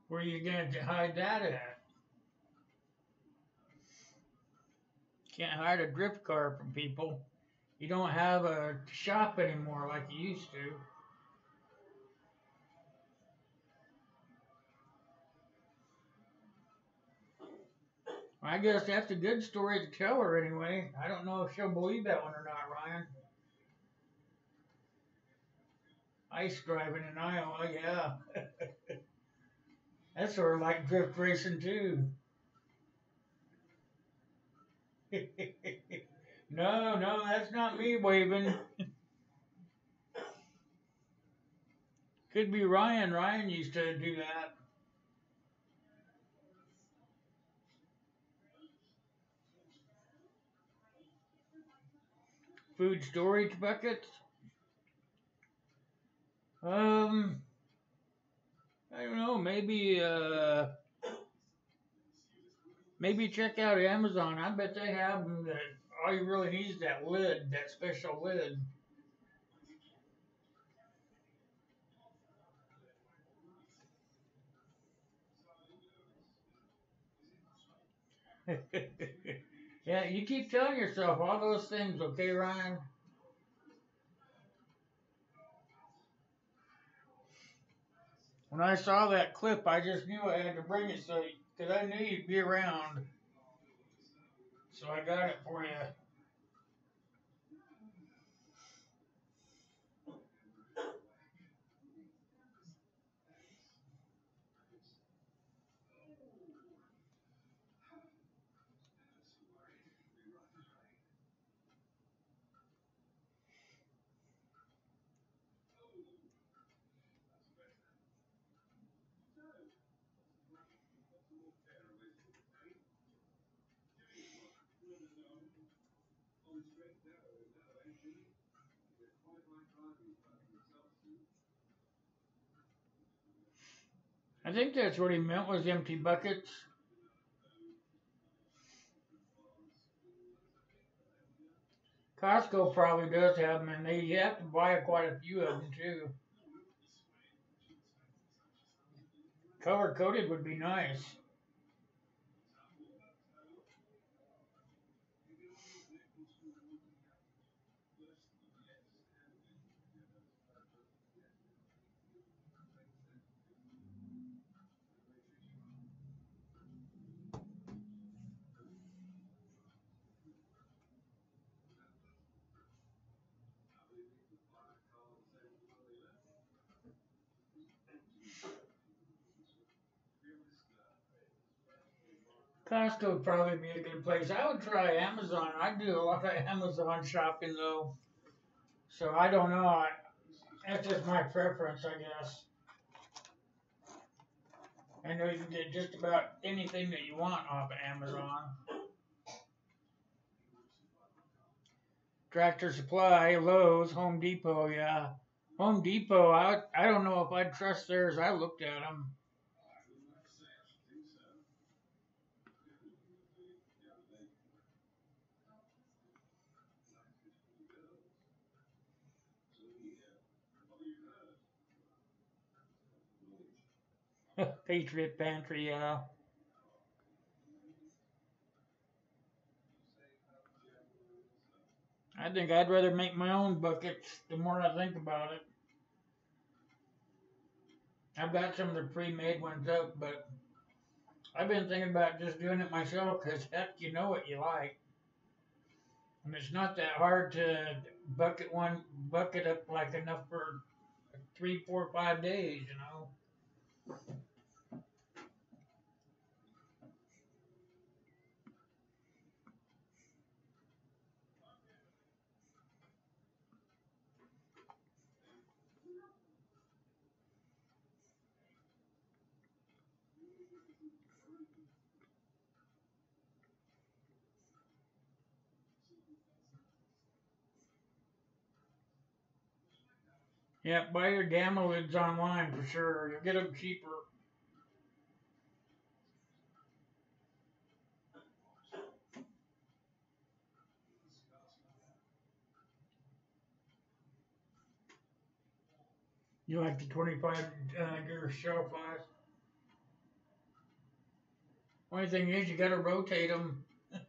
Where you going to hide that at? Can't hide a drift car from people. You don't have a shop anymore like you used to. I guess that's a good story to tell her anyway. I don't know if she'll believe that one or not, Ryan. Ice driving in Iowa, yeah. That's sort of like drift racing too. No, that's not me waving. Could be Ryan. Ryan used to do that. Food storage buckets. Um, I don't know. Maybe check out Amazon. I bet they have them. That all you really need is that lid, that special lid. Yeah, you keep telling yourself all those things, okay, Ryan? When I saw that clip, I just knew I had to bring it so because I knew you'd be around. So I got it for you. I think that's what he meant was empty buckets. Costco probably does have them, and you have to buy quite a few of them too. Color coded would be nice. Costco would probably be a good place. I would try Amazon. I do a lot of Amazon shopping though, so I don't know. That's just my preference, I guess. I know you can get just about anything that you want off of Amazon. Tractor Supply, Lowe's, Home Depot, yeah. Home Depot, I don't know if I'd trust theirs. I looked at them. Patriot Pantry, yeah. I think I'd rather make my own buckets the more I think about it. I've got some of the pre-made ones up, but I've been thinking about just doing it myself because heck, you know what you like. And it's not that hard to bucket up like enough for 3, 4, 5 days, you know. Yeah, buy your gamma lids online for sure. You'll get them cheaper. You like the 25-year shelf life? Only thing is, you got to rotate them. If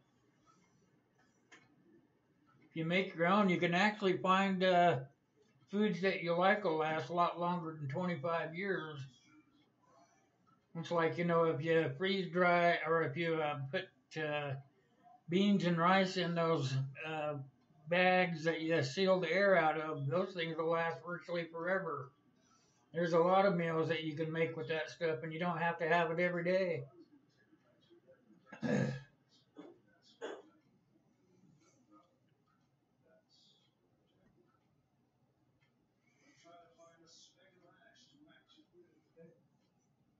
you make your own, you can actually find foods that you like will last a lot longer than 25 years. It's like, if you freeze dry or if you put beans and rice in those bags that you seal the air out of, those things will last virtually forever. There's a lot of meals that you can make with that stuff, and you don't have to have it every day.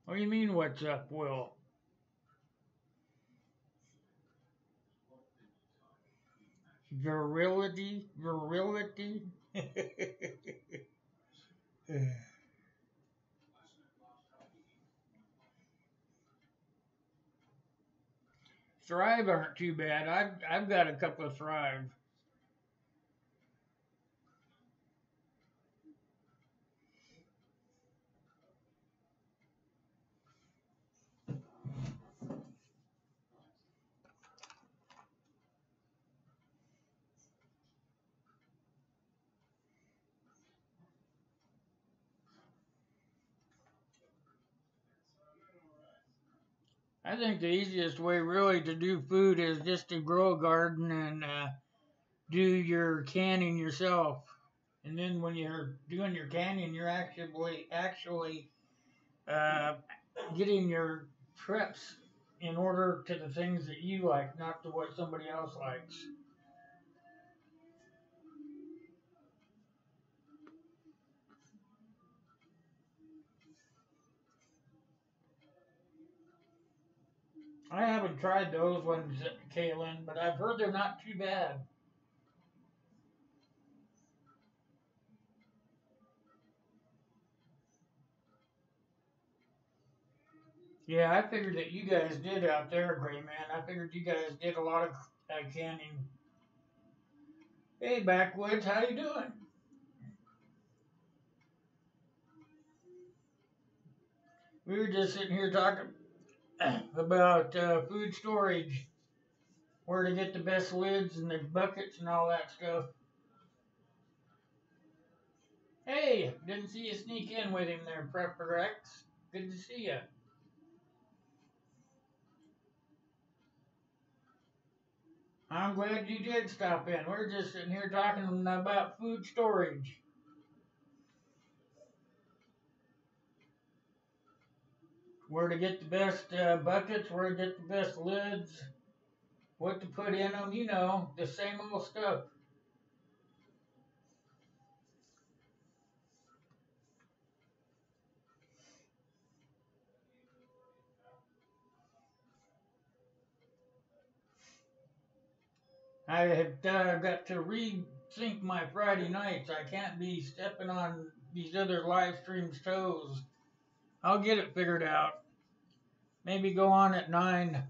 What do you mean, what's up, Will? Virility? Virility? Thrive aren't too bad. I've got a couple of Thrive. I think the easiest way really to do food is just to grow a garden and do your canning yourself. And then when you're doing your canning, you're actually uh, getting your preps in order to the things that you like, not to what somebody else likes. I haven't tried those ones, Kaylin, but I've heard they're not too bad. Yeah, I figured that you guys did out there, Gray Man. I figured you guys did a lot of canning. Hey, Backwoods, how you doing? We were just sitting here talking about food storage, where to get the best lids and the buckets and all that stuff. Hey, didn't see you sneak in with him there, Prepper X. Good to see you. I'm glad you did stop in. We're just sitting here talking about food storage. Where to get the best buckets, where to get the best lids, what to put in them, the same old stuff. I have got to rethink my Friday nights. I can't be stepping on these other live streams' toes. I'll get it figured out. Maybe go on at 9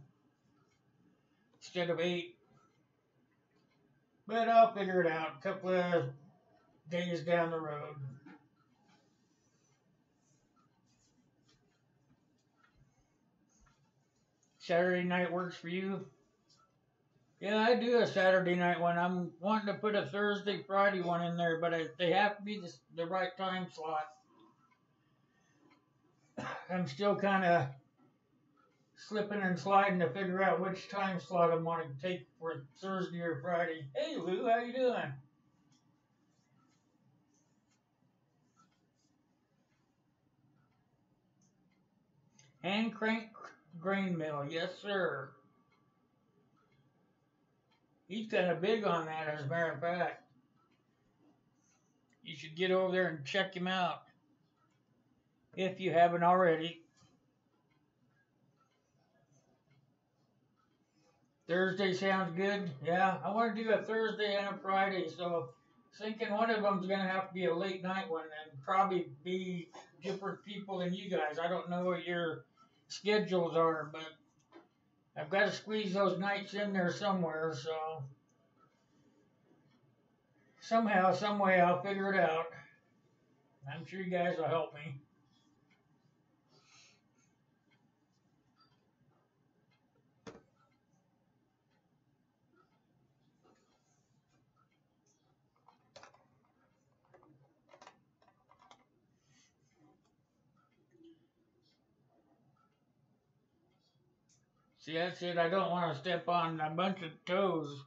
instead of 8. But I'll figure it out a couple of days down the road. Saturday night works for you? Yeah, I do a Saturday night one. I'm wanting to put a Thursday, Friday one in there, but they have to be the right time slot. I'm still kind of slipping and sliding to figure out which time slot I want to take for Thursday or Friday. Hey, Lou, how you doing? Hand crank grain mill, yes, sir. He's kind of big on that, as a matter of fact. You should get over there and check him out if you haven't already. Thursday sounds good. Yeah, I want to do a Thursday and a Friday, so thinking one of them's going to have to be a late night one and probably be different people than you guys. I don't know what your schedules are, but I've got to squeeze those nights in there somewhere, so somehow, some way, I'll figure it out. I'm sure you guys will help me. See, that's it. I don't want to step on a bunch of toes.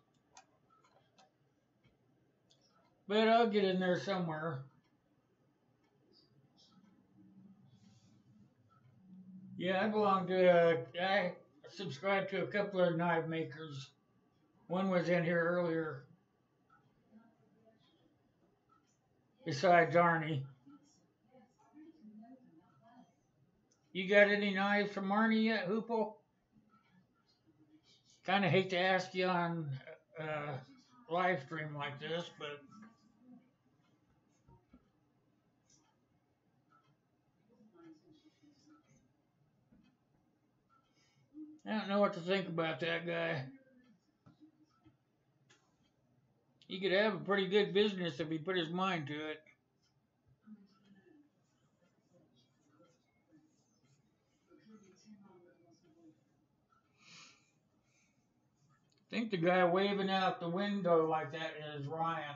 But I'll get in there somewhere. Yeah, I belong to I subscribe to a couple of knife makers. One was in here earlier, besides Arnie. You got any knives from Arnie yet, Hoople? Kind of hate to ask you on live stream like this, but I don't know what to think about that guy. He could have a pretty good business if he put his mind to it. I think the guy waving out the window like that is Ryan.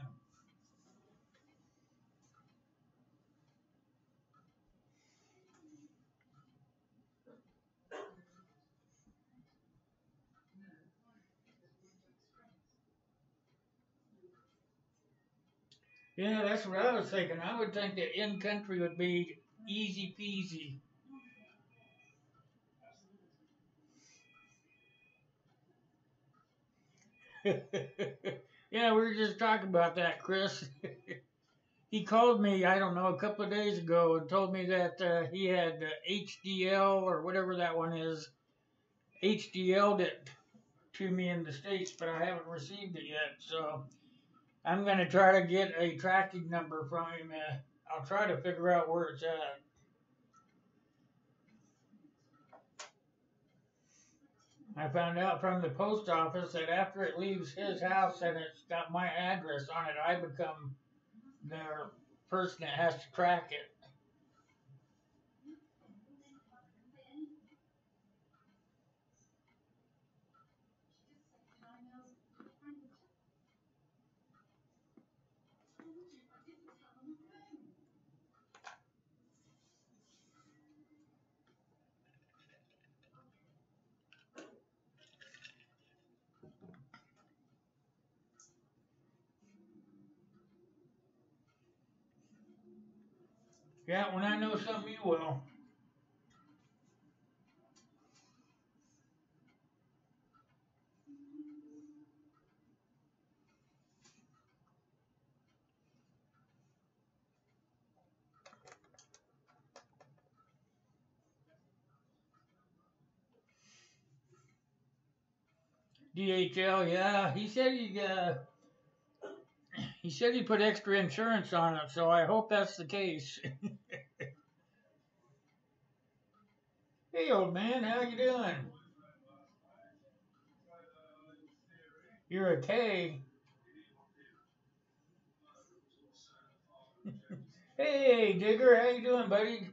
Yeah, that's what I was thinking. I would think that in country would be easy peasy. Yeah, we were just talking about that, Chris. He called me, I don't know, a couple of days ago and told me that he had HDL or whatever that one is, HDL'd it to me in the States, but I haven't received it yet. So I'm going to try to get a tracking number from him. I'll try to figure out where it's at. I found out from the post office that after it leaves his house and it's got my address on it, I become the person that has to track it. Yeah, when I know something, you will. DHL, yeah. He said he put extra insurance on it, so I hope that's the case. Hey, old man, how you doing? You're a K. Hey, Digger, how you doing, buddy?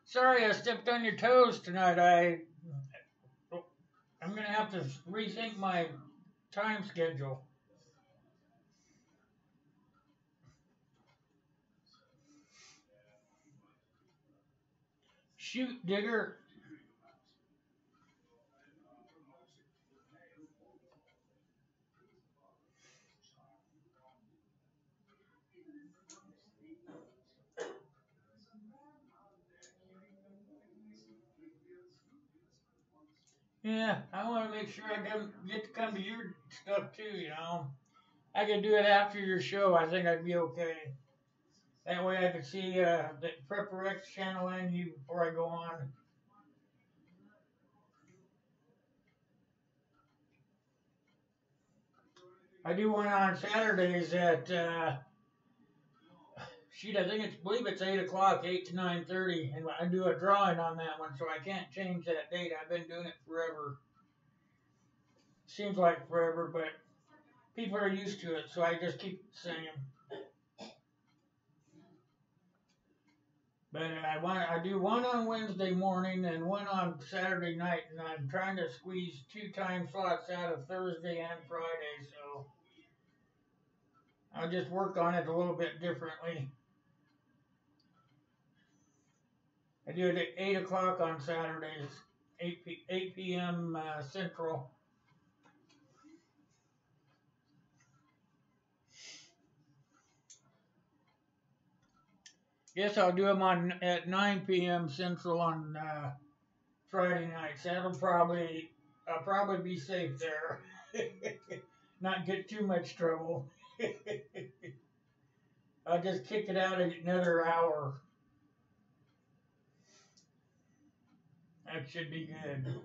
Sorry I stepped on your toes tonight. I'm gonna have to rethink my time schedule. Shoot, Digger. Yeah, I want to make sure I get to come to your stuff too. I could do it after your show. I think I'd be okay. That way I could see the Prepper X channel and you before I go on. I do one on Saturdays at believe it's 8 o'clock, 8 to 9:30, and I do a drawing on that one, so I can't change that date. I've been doing it forever. Seems like forever, but people are used to it, so I just keep saying. But I do one on Wednesday morning and one on Saturday night, and I'm trying to squeeze 2 time slots out of Thursday and Friday, so I'll just work on it a little bit differently. I do it at 8 o'clock on Saturdays, 8 p.m. Central. Guess I'll do them at 9 p.m. Central on Friday nights. I'll probably be safe there. Not get too much trouble. I'll just kick it out another hour. That should be good.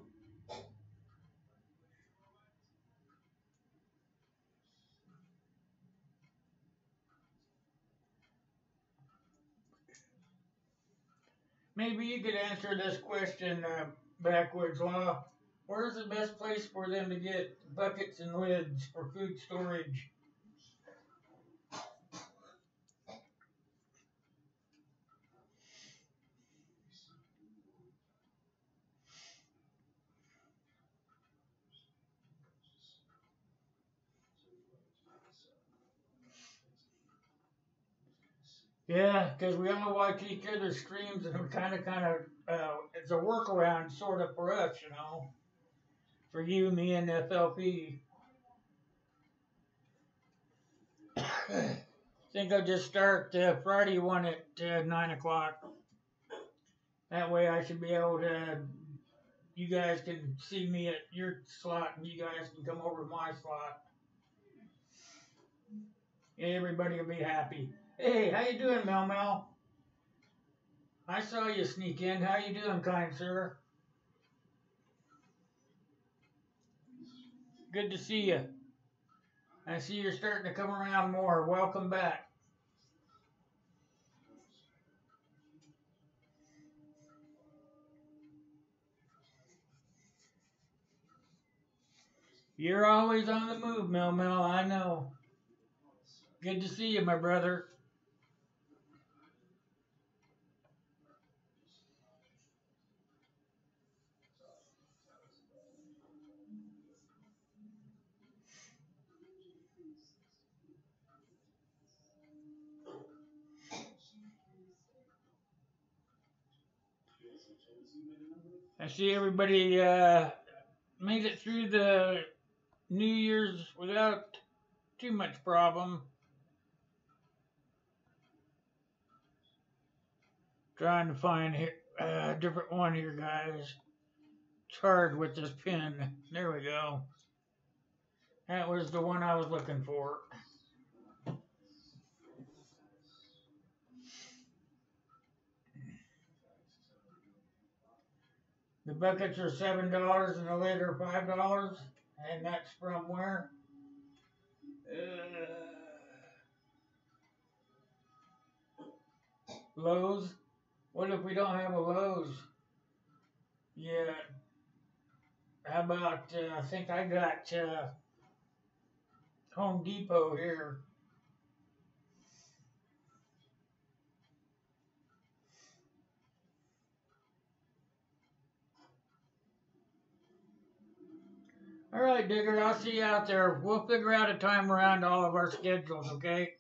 Maybe you could answer this question backwards, Law. Where's the best place for them to get buckets and lids for food storage? Yeah, because we all watch each other's streams, and we kind of, it's a workaround sort of for us, you know, for you, me, and FLP. I think I'll just start Friday one at 9 o'clock. That way I should be able to, you guys can see me at your slot, and you guys can come over to my slot. Everybody will be happy. Hey, how you doing, Mel Mel? I saw you sneak in. How you doing, kind sir? Good to see you. I see you're starting to come around more. Welcome back. You're always on the move, Mel Mel. I know. Good to see you, my brother. I see everybody made it through the New Year's without too much problem. Trying to find a different one here, guys. It's hard with this pin. There we go. That was the one I was looking for. The buckets are $7 and the lid are $5. And that's from where? Lowe's. What if we don't have a Lowe's yet? How about, I think I got Home Depot here. All right, Digger, I'll see you out there. We'll figure out a time around all of our schedules, okay?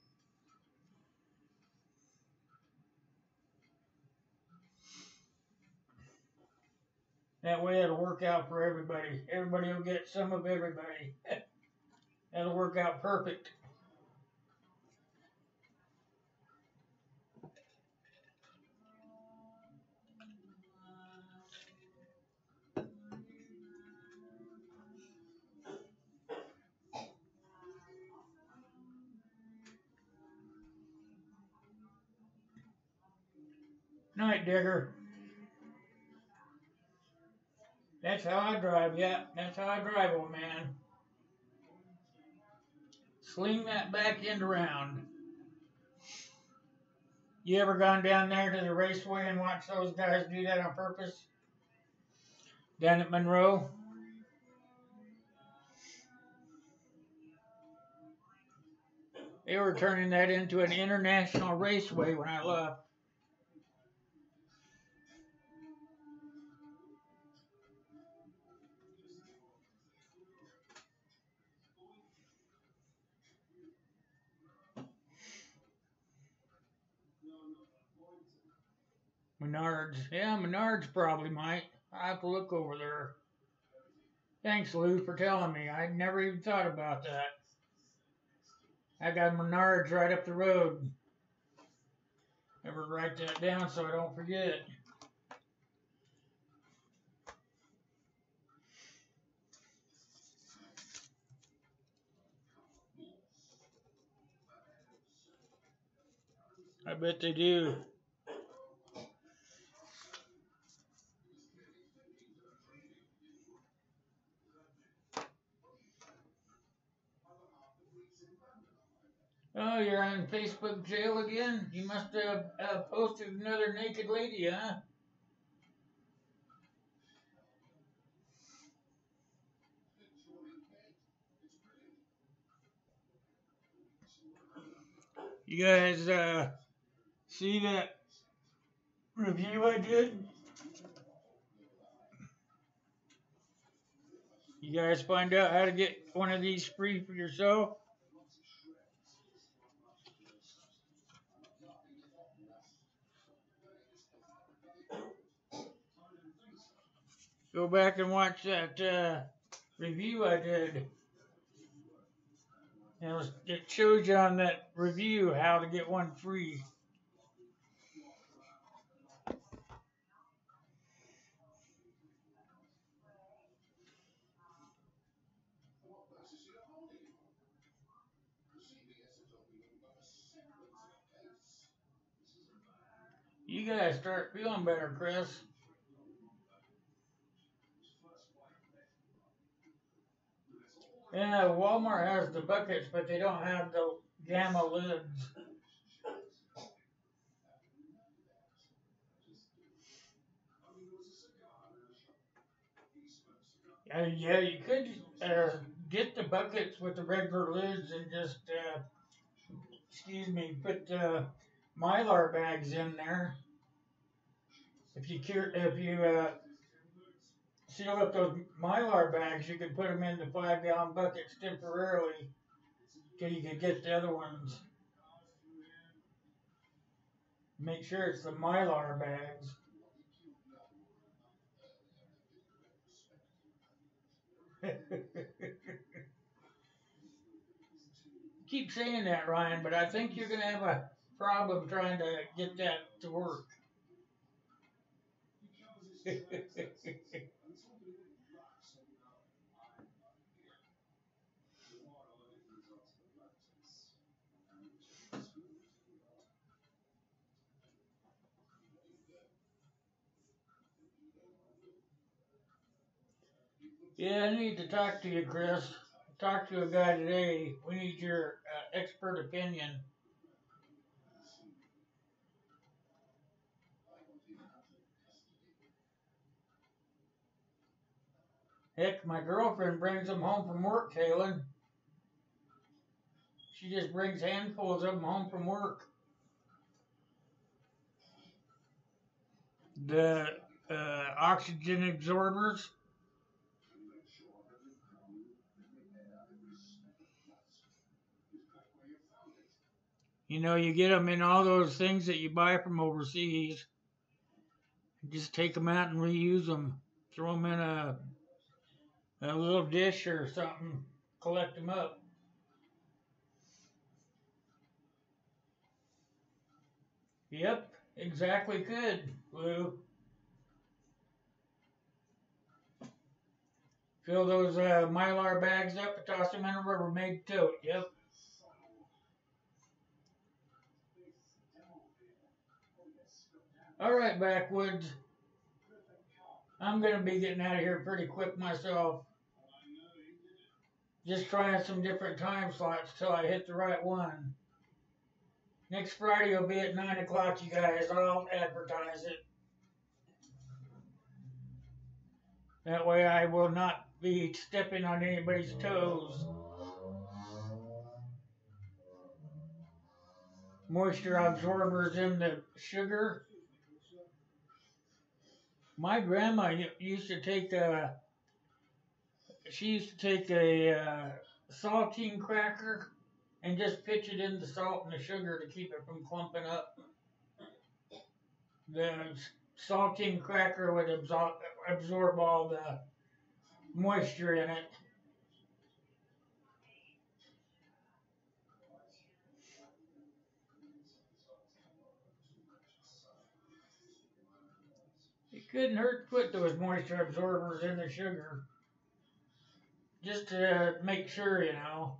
That way it'll work out for everybody. Everybody will get some of everybody. That'll work out perfect. Night, Digger. That's how I drive, yeah. That's how I drive, old man. Sling that back end around. You ever gone down there to the raceway and watched those guys do that on purpose? Down at Monroe? They were turning that into an international raceway when I left. Menards. Yeah, Menards probably might. I have to look over there. Thanks, Lou, for telling me. I never even thought about that. I got Menards right up the road. Never write that down so I don't forget. I bet they do. Oh, you're on Facebook jail again? You must have posted another naked lady, huh? You guys see that review I did? You guys find out how to get one of these free for yourself? Go back and watch that review I did. It shows you on that review how to get one free. You guys start feeling better, Chris. Yeah, Walmart has the buckets, but they don't have the gamma lids. Yeah, you could get the buckets with the regular lids and just, put Mylar bags in there. If you seal up those Mylar bags, you could put them in the 5-gallon buckets temporarily till you can get the other ones. Make sure it's the Mylar bags. Keep saying that, Ryan, but I think you're going to have a problem trying to get that to work. Yeah, I need to talk to you, Chris. Talk to a guy today. We need your expert opinion. Heck, my girlfriend brings them home from work, Kaylin. She just brings handfuls of them home from work. The oxygen absorbers. You get them in all those things that you buy from overseas. Just take them out and reuse them. Throw them in a little dish or something. Collect them up. Yep, exactly could, Lou. Fill those Mylar bags up and toss them in a Rubbermaid tote. Yep. All right, Backwoods. I'm going to be getting out of here pretty quick myself. Just trying some different time slots till I hit the right one. Next Friday will be at 9 o'clock, you guys. I'll advertise it. That way I will not be stepping on anybody's toes. Moisture absorbers in the sugar. My grandma used to take a saltine cracker and just pitch it in the salt and the sugar to keep it from clumping up. The saltine cracker would absorb all the moisture in it. It couldn't hurt to put those moisture absorbers in the sugar, just to make sure, you know.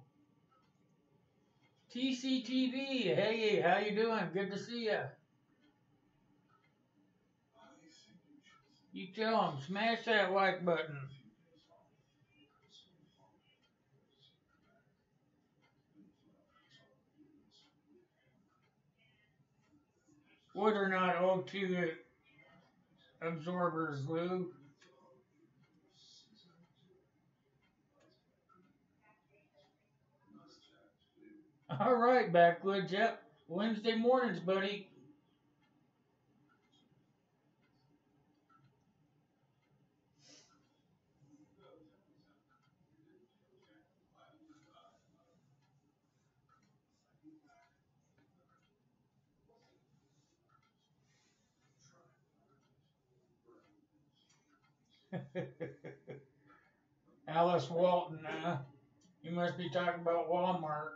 TCTV, hey, how you doing? Good to see ya. You tell them, smash that like button. Wood or not O2 absorbers, Lou? All right, Backwoods, yep. Wednesday mornings, buddy. Alice Walton, you must be talking about Walmart.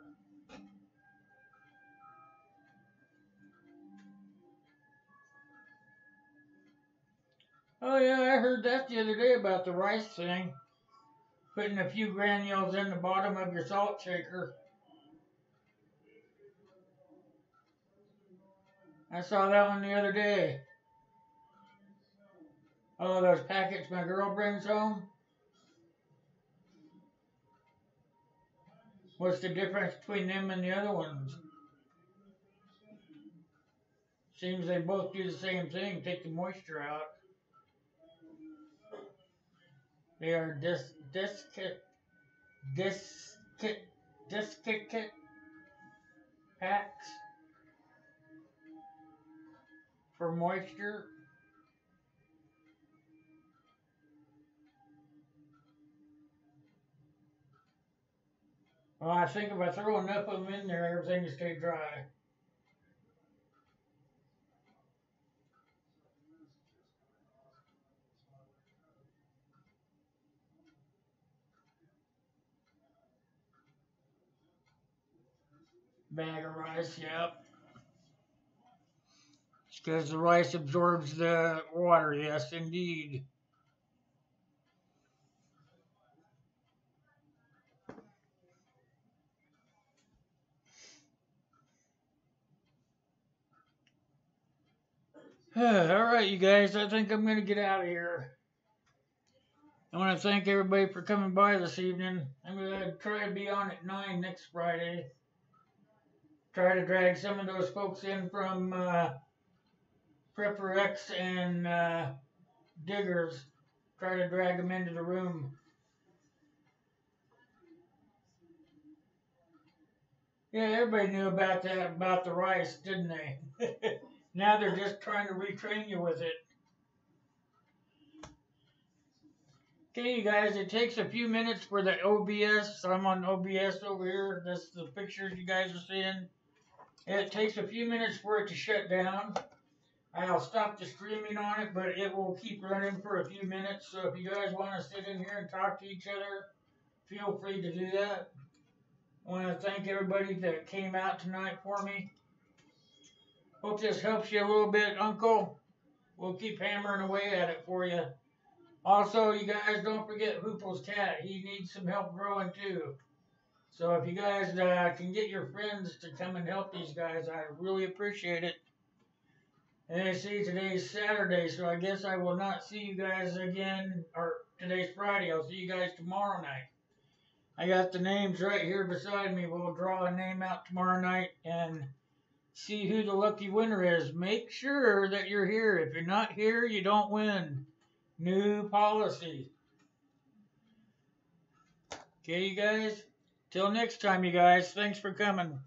Oh yeah, I heard that the other day about the rice thing. Putting a few granules in the bottom of your salt shaker. I saw that one the other day. Oh, those packets my girl brings home? What's the difference between them and the other ones? Seems they both do the same thing, take the moisture out. They are diskit packs for moisture. Well, I think if I throw enough of them in there, everything will stay dry. Bag of rice, yep. It's because the rice absorbs the water, yes, indeed. All right, you guys, I think I'm going to get out of here. I want to thank everybody for coming by this evening. I'm going to try to be on at 9 next Friday. Try to drag some of those folks in from Prepper X and Diggers. Try to drag them into the room. Yeah, everybody knew about that, about the rice, didn't they? Now they're just trying to retrain you with it. Okay, you guys, it takes a few minutes for the OBS. I'm on OBS over here. That's the pictures you guys are seeing. It takes a few minutes for it to shut down. I'll stop the streaming on it, but it will keep running for a few minutes. So if you guys want to sit in here and talk to each other, feel free to do that. I want to thank everybody that came out tonight for me. Hope this helps you a little bit, Uncle. We'll keep hammering away at it for you. Also, you guys don't forget Hoople's cat. He needs some help growing too. So if you guys can get your friends to come and help these guys, I really appreciate it. And I see today's Saturday, so I guess I will not see you guys again, or today's Friday. I'll see you guys tomorrow night. I got the names right here beside me. We'll draw a name out tomorrow night and see who the lucky winner is. Make sure that you're here. If you're not here, you don't win. New policy. Okay, you guys? Till next time, you guys. Thanks for coming.